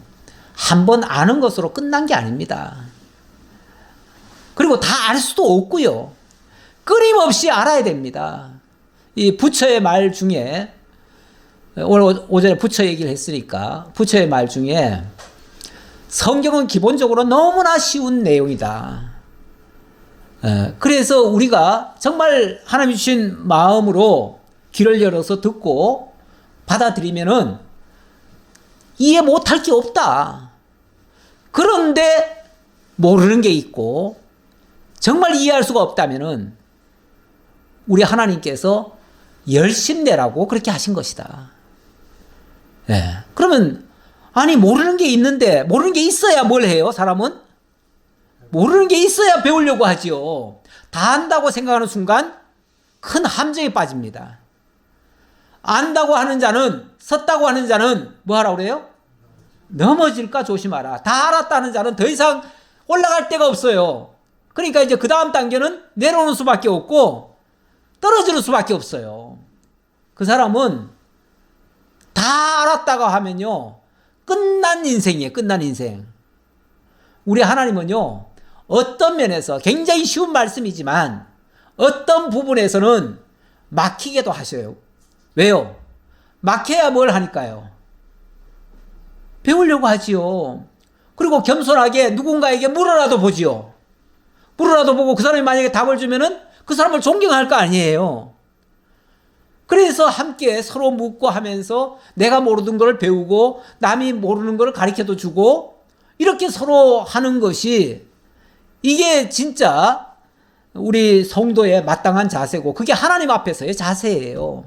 한번 아는 것으로 끝난 게 아닙니다. 그리고 다 알 수도 없고요. 끊임없이 알아야 됩니다. 이 부처의 말 중에 오늘 오전에 부처 얘기를 했으니까 부처의 말 중에 성경은 기본적으로 너무나 쉬운 내용이다. 그래서 우리가 정말 하나님이 주신 마음으로 귀를 열어서 듣고 받아들이면은 이해 못할 게 없다. 그런데 모르는 게 있고 정말 이해할 수가 없다면은 우리 하나님께서 열심내라고 그렇게 하신 것이다. 네. 그러면 아니 모르는 게 있는데 모르는 게 있어야 뭘 해요? 사람은? 모르는 게 있어야 배우려고 하지요. 다 안다고 생각하는 순간 큰 함정에 빠집니다. 안다고 하는 자는, 섰다고 하는 자는 뭐 하라고 그래요? 넘어질까 조심하라. 다 알았다는 자는 더 이상 올라갈 데가 없어요. 그러니까 이제 그 다음 단계는 내려오는 수밖에 없고 떨어지는 수밖에 없어요. 그 사람은 다 알았다고 하면요, 끝난 인생이에요. 끝난 인생. 우리 하나님은요, 어떤 면에서 굉장히 쉬운 말씀이지만 어떤 부분에서는 막히게도 하셔요. 왜요? 막혀야 뭘 하니까요? 배우려고 하지요. 그리고 겸손하게 누군가에게 물어라도 보지요. 물어라도 보고 그 사람이 만약에 답을 주면은 그 사람을 존경할 거 아니에요. 그래서 함께 서로 묻고 하면서 내가 모르는 걸 배우고 남이 모르는 걸 가르쳐도 주고 이렇게 서로 하는 것이 이게 진짜 우리 성도의 마땅한 자세고 그게 하나님 앞에서의 자세예요.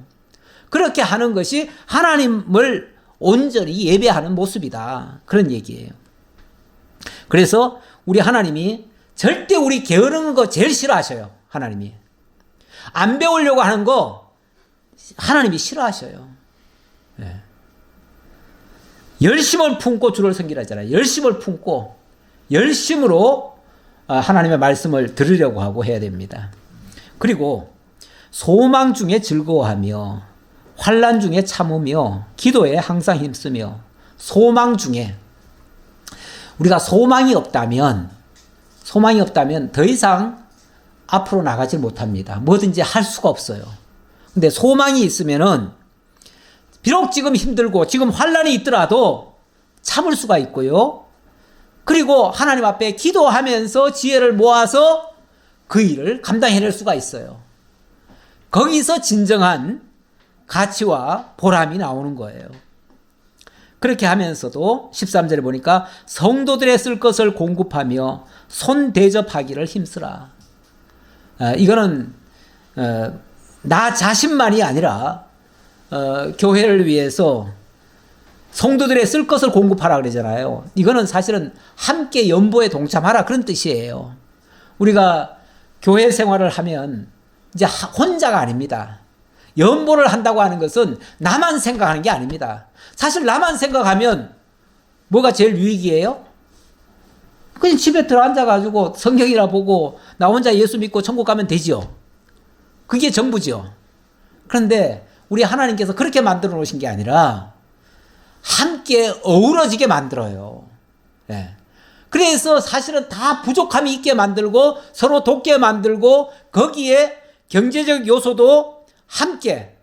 그렇게 하는 것이 하나님을 온전히 예배하는 모습이다. 그런 얘기예요. 그래서 우리 하나님이 절대 우리 게으른 거 제일 싫어하셔요. 하나님이. 안 배우려고 하는 거 하나님이 싫어하셔요. 네. 열심을 품고 주를 섬기라잖아요. 열심을 품고 열심으로 하나님의 말씀을 들으려고 하고 해야 됩니다. 그리고 소망 중에 즐거워하며 환난 중에 참으며 기도에 항상 힘쓰며 소망 중에 우리가 소망이 없다면 더 이상 앞으로 나가지 못합니다. 뭐든지 할 수가 없어요. 근데 소망이 있으면은 비록 지금 힘들고 지금 환난이 있더라도 참을 수가 있고요. 그리고 하나님 앞에 기도하면서 지혜를 모아서 그 일을 감당해낼 수가 있어요. 거기서 진정한 가치와 보람이 나오는 거예요. 그렇게 하면서도 13절에 보니까 성도들의 쓸 것을 공급하며 손 대접하기를 힘쓰라. 이거는 나 자신만이 아니라 교회를 위해서 성도들의 쓸 것을 공급하라 그러잖아요. 이거는 사실은 함께 연보에 동참하라 그런 뜻이에요. 우리가 교회 생활을 하면 이제 혼자가 아닙니다. 연보를 한다고 하는 것은 나만 생각하는 게 아닙니다. 사실 나만 생각하면 뭐가 제일 유익이에요? 그냥 집에 들어앉아가지고 성경이나 보고 나 혼자 예수 믿고 천국 가면 되지요. 그게 전부죠. 그런데 우리 하나님께서 그렇게 만들어 놓으신 게 아니라 함께 어우러지게 만들어요. 네. 그래서 사실은 다 부족함이 있게 만들고 서로 돕게 만들고 거기에 경제적 요소도 함께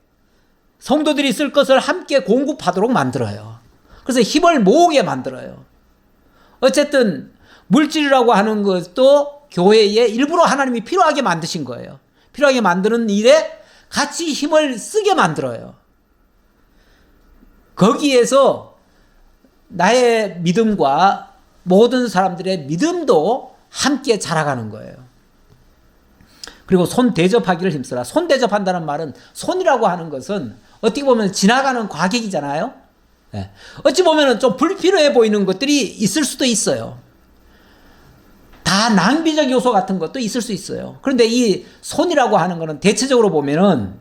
성도들이 쓸 것을 함께 공급하도록 만들어요. 그래서 힘을 모으게 만들어요. 어쨌든 물질이라고 하는 것도 교회에 일부러 하나님이 필요하게 만드신 거예요. 필요하게 만드는 일에 같이 힘을 쓰게 만들어요. 거기에서 나의 믿음과 모든 사람들의 믿음도 함께 자라가는 거예요. 그리고 손 대접하기를 힘쓰라. 손 대접한다는 말은 손이라고 하는 것은 어떻게 보면 지나가는 과객이잖아요. 네. 어찌 보면 좀 불필요해 보이는 것들이 있을 수도 있어요. 다 낭비적 요소 같은 것도 있을 수 있어요. 그런데 이 손이라고 하는 것은 대체적으로 보면은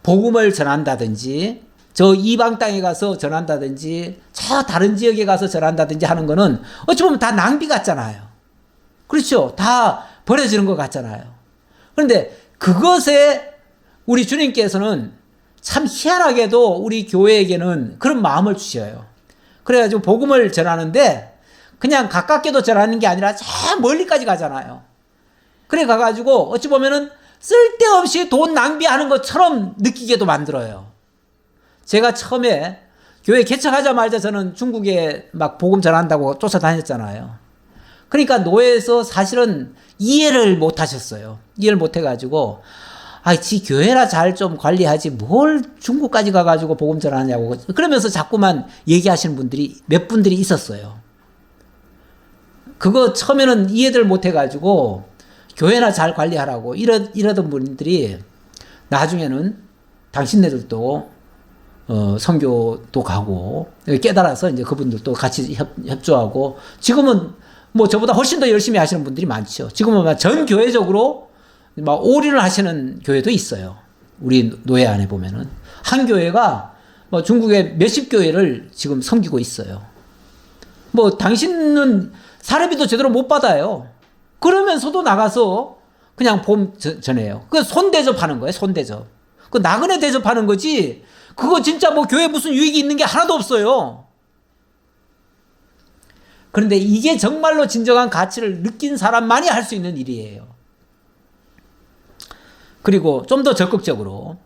복음을 전한다든지 저 이방 땅에 가서 전한다든지 저 다른 지역에 가서 전한다든지 하는 거는 어찌 보면 다 낭비 같잖아요. 그렇죠. 다 버려지는 것 같잖아요. 그런데 그것에 우리 주님께서는 참 희한하게도 우리 교회에게는 그런 마음을 주셔요. 그래가지고 복음을 전하는데 그냥 가깝게도 전하는 게 아니라 저 멀리까지 가잖아요. 그래 가가지고 어찌 보면은 쓸데없이 돈 낭비하는 것처럼 느끼게도 만들어요. 제가 처음에 교회 개척하자마자 저는 중국에 막 복음 전한다고 쫓아다녔잖아요. 그러니까 노예에서 사실은 이해를 못 하셨어요. 이해를 못 해가지고 지 교회나 잘 좀 관리하지 뭘 중국까지 가가지고 복음 전하냐고 그러면서 자꾸만 얘기하시는 분들이 몇 분들이 있었어요. 그거 처음에는 이해를 못 해가지고 교회나 잘 관리하라고 이러던 분들이 나중에는 당신네들도 선교도 가고 깨달아서 이제 그분들도 같이 협조하고 지금은 뭐 저보다 훨씬 더 열심히 하시는 분들이 많죠. 지금은 전 교회적으로 막 올인을 하시는 교회도 있어요. 우리 노예 안에 보면은 한 교회가 뭐 중국의 몇십 교회를 지금 섬기고 있어요. 뭐 당신은 사례비도 제대로 못 받아요. 그러면서도 나가서 그냥 봄 전해요. 그 손 대접하는 거예요. 손 대접. 그 나그네 대접하는 거지. 그거 진짜 뭐 교회에 무슨 유익이 있는 게 하나도 없어요. 그런데 이게 정말로 진정한 가치를 느낀 사람만이 할 수 있는 일이에요. 그리고 좀 더 적극적으로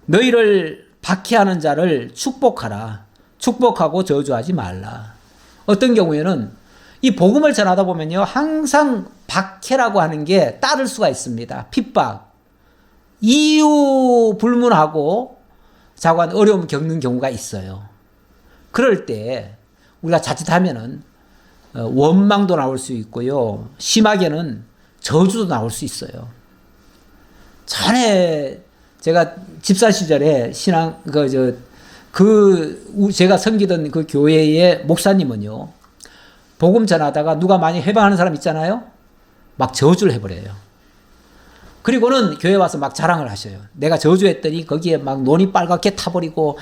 너희를 박해하는 자를 축복하라. 축복하고 저주하지 말라. 어떤 경우에는 이 복음을 전하다 보면요, 항상 박해라고 하는 게 따를 수가 있습니다. 핍박, 이유 불문하고 자관 어려움 겪는 경우가 있어요. 그럴 때 우리가 자칫하면은 원망도 나올 수 있고요, 심하게는 저주도 나올 수 있어요. 전에 제가 집사 시절에 제가 섬기던 그 교회의 목사님은요, 복음 전하다가 누가 많이 해방하는 사람 있잖아요? 막 저주를 해버려요. 그리고는 교회 와서 막 자랑을 하셔요. 내가 저주했더니 거기에 막 논이 빨갛게 타버리고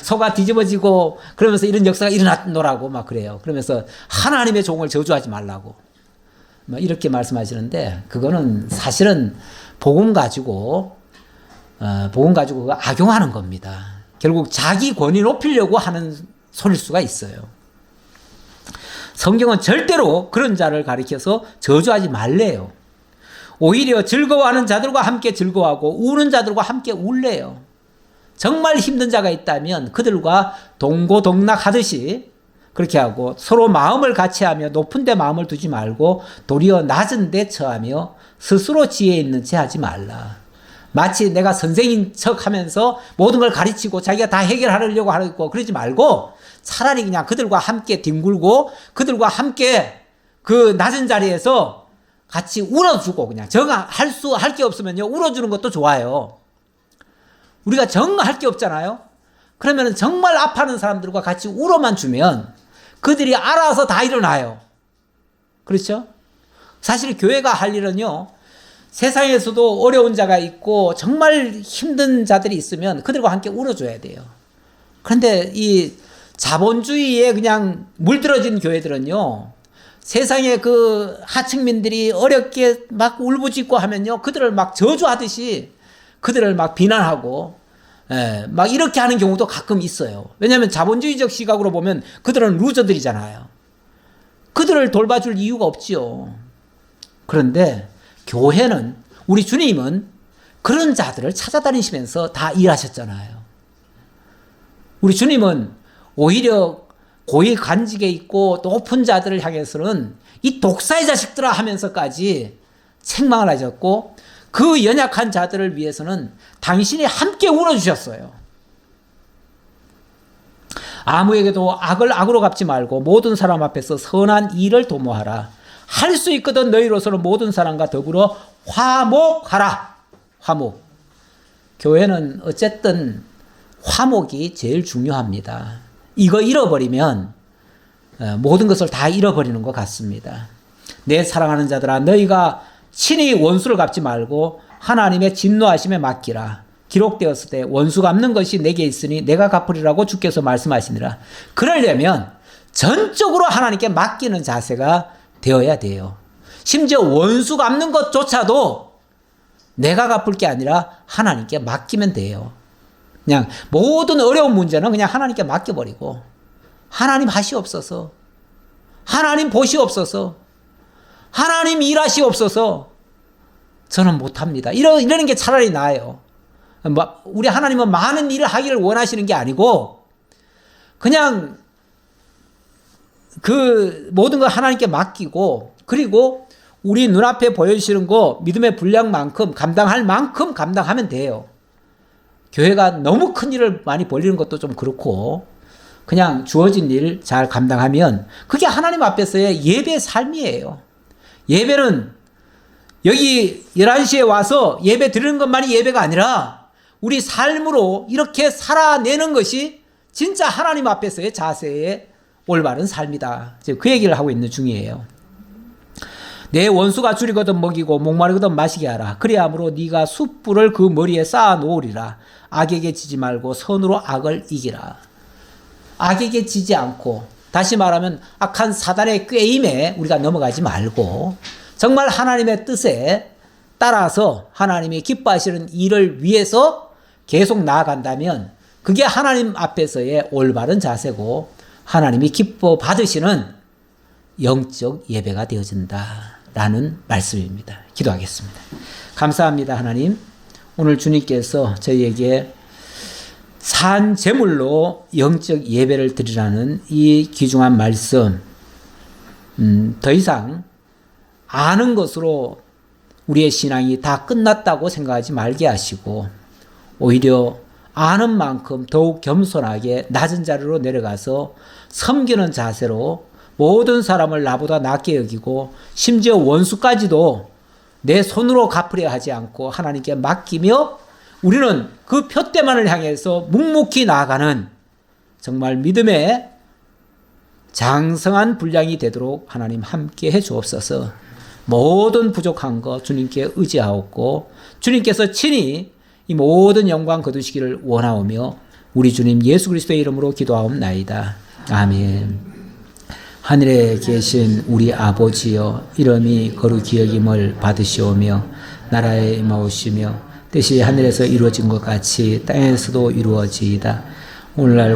소가 뒤집어지고 그러면서 이런 역사가 일어났노라고 막 그래요. 그러면서 하나님의 종을 저주하지 말라고 막 이렇게 말씀하시는데, 그거는 사실은 복음 가지고 그거 악용하는 겁니다. 결국 자기 권위 높이려고 하는 소리일 수가 있어요. 성경은 절대로 그런 자를 가리켜서 저주하지 말래요. 오히려 즐거워하는 자들과 함께 즐거워하고 우는 자들과 함께 울래요. 정말 힘든 자가 있다면 그들과 동고동락하듯이 그렇게 하고, 서로 마음을 같이 하며 높은 데 마음을 두지 말고 도리어 낮은 데 처하며 스스로 지혜 있는 채 하지 말라. 마치 내가 선생인 척 하면서 모든 걸 가르치고 자기가 다 해결하려고 하고 그러지 말고, 차라리 그냥 그들과 함께 뒹굴고 그들과 함께 그 낮은 자리에서 같이 울어주고, 그냥 할 게 없으면요, 울어주는 것도 좋아요. 우리가 정 할 게 없잖아요. 그러면 정말 아파하는 사람들과 같이 울어만 주면 그들이 알아서 다 일어나요. 그렇죠? 사실 교회가 할 일은요, 세상에서도 어려운 자가 있고 정말 힘든 자들이 있으면 그들과 함께 울어줘야 돼요. 그런데 이 자본주의에 그냥 물들어진 교회들은요, 세상에 그 하층민들이 어렵게 막 울부짖고 하면요, 그들을 막 저주하듯이 그들을 막 비난하고, 막 이렇게 하는 경우도 가끔 있어요. 왜냐하면 자본주의적 시각으로 보면 그들은 루저들이잖아요. 그들을 돌봐줄 이유가 없지요. 그런데 교회는, 우리 주님은 그런 자들을 찾아다니시면서 다 일하셨잖아요. 우리 주님은 오히려 고위 관직에 있고 높은 자들을 향해서는 이 독사의 자식들아 하면서까지 책망을 하셨고, 그 연약한 자들을 위해서는 당신이 함께 울어주셨어요. 아무에게도 악을 악으로 갚지 말고 모든 사람 앞에서 선한 일을 도모하라. 할 수 있거든 너희로서는 모든 사람과 더불어 화목하라. 화목. 교회는 어쨌든 화목이 제일 중요합니다. 이거 잃어버리면 모든 것을 다 잃어버리는 것 같습니다. 내 사랑하는 자들아, 너희가 친히 원수를 갚지 말고 하나님의 진노하심에 맡기라. 기록되었을 때 원수 갚는 것이 내게 있으니 내가 갚으리라고 주께서 말씀하시니라. 그러려면 전적으로 하나님께 맡기는 자세가 되어야 돼요. 심지어 원수 갚는 것조차도 내가 갚을 게 아니라 하나님께 맡기면 돼요. 그냥 모든 어려운 문제는 그냥 하나님께 맡겨버리고, 하나님 하시옵소서, 하나님 보시옵소서, 하나님 일하시옵소서, 저는 못합니다. 이러는 게 차라리 나아요. 우리 하나님은 많은 일을 하기를 원하시는 게 아니고, 그냥 그 모든 걸 하나님께 맡기고, 그리고 우리 눈앞에 보여주시는 거 믿음의 분량만큼 감당할 만큼 감당하면 돼요. 교회가 너무 큰 일을 많이 벌리는 것도 좀 그렇고, 그냥 주어진 일 잘 감당하면 그게 하나님 앞에서의 예배의 삶이에요. 예배는 여기 11시에 와서 예배 드리는 것만이 예배가 아니라 우리 삶으로 이렇게 살아내는 것이 진짜 하나님 앞에서의 자세의 올바른 삶이다. 지금 그 얘기를 하고 있는 중이에요. 내 원수가 줄이거든 먹이고 목마르거든 마시게 하라. 그리함으로 네가 숯불을 그 머리에 쌓아 놓으리라. 악에게 지지 말고 선으로 악을 이기라. 악에게 지지 않고, 다시 말하면 악한 사단의 꾀임에 우리가 넘어가지 말고 정말 하나님의 뜻에 따라서 하나님이 기뻐하시는 일을 위해서 계속 나아간다면 그게 하나님 앞에서의 올바른 자세고 하나님이 기뻐 받으시는 영적 예배가 되어진다라는 말씀입니다. 기도하겠습니다. 감사합니다. 하나님, 오늘 주님께서 저희에게 산 제물로 영적 예배를 드리라는 이 귀중한 말씀, 더 이상 아는 것으로 우리의 신앙이 다 끝났다고 생각하지 말게 하시고, 오히려 아는 만큼 더욱 겸손하게 낮은 자리로 내려가서 섬기는 자세로 모든 사람을 나보다 낮게 여기고, 심지어 원수까지도 내 손으로 갚으려 하지 않고 하나님께 맡기며, 우리는 그 표대만을 향해서 묵묵히 나아가는 정말 믿음의 장성한 분량이 되도록 하나님 함께 해 주옵소서. 모든 부족한 거 주님께 의지하옵고, 주님께서 친히 이 모든 영광 거두시기를 원하오며, 우리 주님 예수 그리스도의 이름으로 기도하옵나이다. 아멘. 하늘에 계신 우리 아버지여, 이름이 거룩히 여김을 받으시오며 나라에 임하오시며 뜻이 하늘에서 이루어진 것 같이 땅에서도 이루어지이다. 오늘날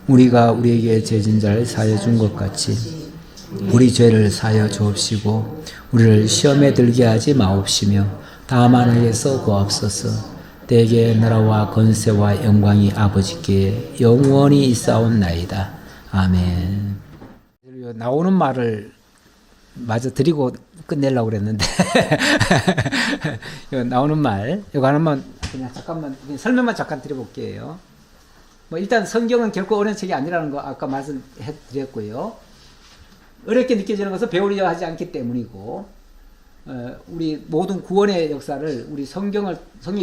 우리가 우리에게 죄진 자를 사하여 준 것 같이 우리 죄를 사하여 주옵시고, 우리를 시험에 들게 하지 마옵시며 다만 악에서 구하옵소서. 대개 나라와 권세와 영광이 아버지께 영원히 있사옵나이다. 아멘. 나오는 말을 마저 드리고 끝내려고 그랬는데 나오는 말 이거 하나만 그냥 잠깐만 설명만 잠깐 드려볼게요. 뭐 일단 성경은 결코 어려운 책이 아니라는 거 아까 말씀해 드렸고요. 어렵게 느껴지는 것은 배우려 하지 않기 때문이고, 우리 모든 구원의 역사를 우리 성경의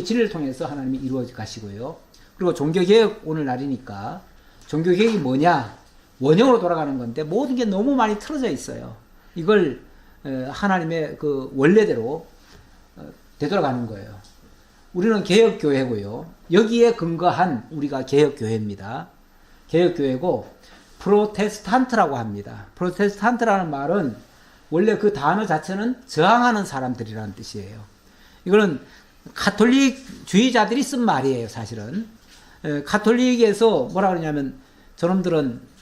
진리를 통해서 하나님이 이루어 가시고요. 그리고 종교개혁 오늘 날이니까 종교개혁이 뭐냐? 원형으로 돌아가는 건데 모든 게 너무 많이 틀어져 있어요. 이걸 하나님의 그 원래대로 되돌아가는 거예요. 우리는 개혁교회고요. 여기에 근거한 우리가 개혁교회입니다. 개혁교회고 프로테스탄트라고 합니다. 프로테스탄트라는 말은 원래 그 단어 자체는 저항하는 사람들이라는 뜻이에요. 이거는 가톨릭주의자들이 쓴 말이에요, 사실은. 가톨릭에서 뭐라 그러냐면 저놈들은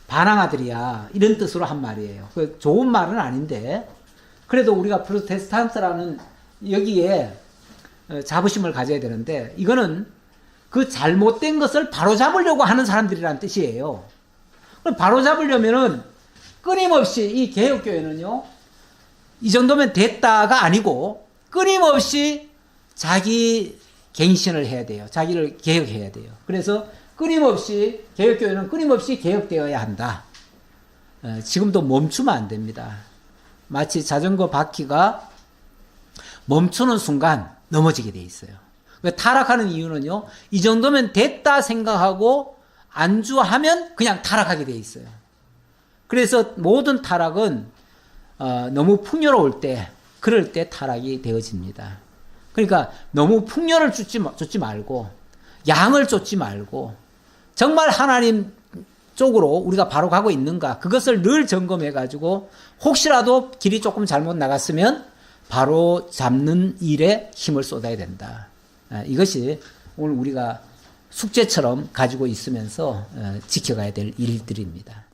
반항아들이야, 이런 뜻으로 한 말이에요. 좋은 말은 아닌데, 그래도 우리가 프로테스탄트라는 여기에 자부심을 가져야 되는데, 이거는 그 잘못된 것을 바로잡으려고 하는 사람들이라는 뜻이에요. 그럼 바로잡으려면은 끊임없이 이 개혁교회는요, 이 정도면 됐다가 아니고 끊임없이 자기 갱신을 해야 돼요. 자기를 개혁해야 돼요. 그래서 끊임없이 개혁교회는 끊임없이 개혁되어야 한다. 지금도 멈추면 안 됩니다. 마치 자전거 바퀴가 멈추는 순간 넘어지게 돼 있어요. 타락하는 이유는요, 이 정도면 됐다 생각하고 안주하면 그냥 타락하게 돼 있어요. 그래서 모든 타락은 너무 풍요로울 때, 그럴 때 타락이 되어집니다. 그러니까 너무 풍요를 쫓지 말고, 양을 쫓지 말고, 정말 하나님 쪽으로 우리가 바로 가고 있는가, 그것을 늘 점검해 가지고 혹시라도 길이 조금 잘못 나갔으면 바로 잡는 일에 힘을 쏟아야 된다. 이것이 오늘 우리가 숙제처럼 가지고 있으면서 지켜가야 될 일들입니다.